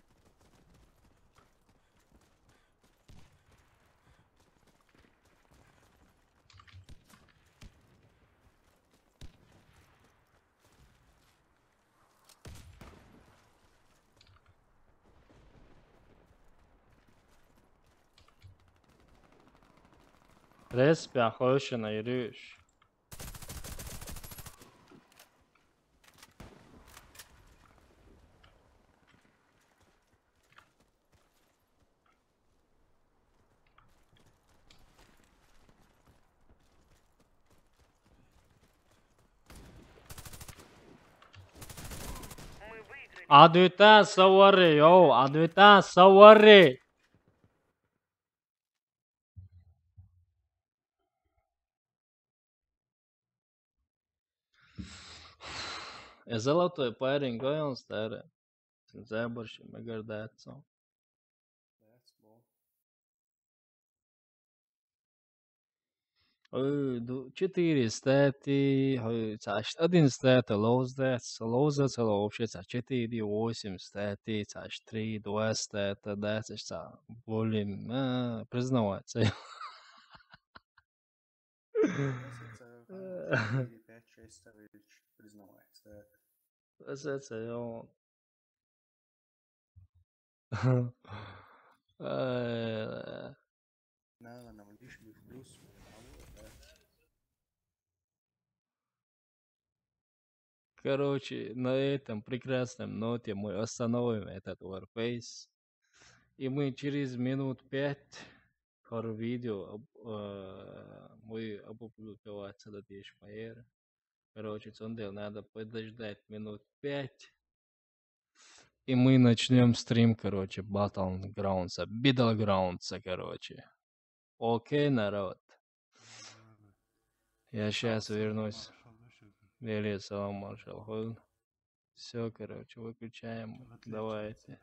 Speaker 1: Респя, хошина, ирюш. Адвита савари, йоу, адвита савари. Золотой парень, гоем старый. Сентябрьщик, мегардаться.
Speaker 5: That's more.
Speaker 1: 4 стати, 1 стат, лоуза цело вообще 4, 8 стати, 3, 2 стата, 10, волим, признаваться.
Speaker 5: Tas ir 4, 5, 6 viņš priznājas.
Speaker 1: Tas jau.
Speaker 5: Наверное, видишь, плюс.
Speaker 1: Короче, на этом прекрасном ноте мы остановим этот Warface. И мы через минут 5 пару видео мы опубликовать Саладеш Майер. Короче, Цундел, надо подождать минут 5. И мы начнем стрим, короче, Battlegrounds, Battlegrounds, короче. Окей, народ. Я сейчас вернусь. Вели, салам, маршал. Все, короче, выключаем. Давайте.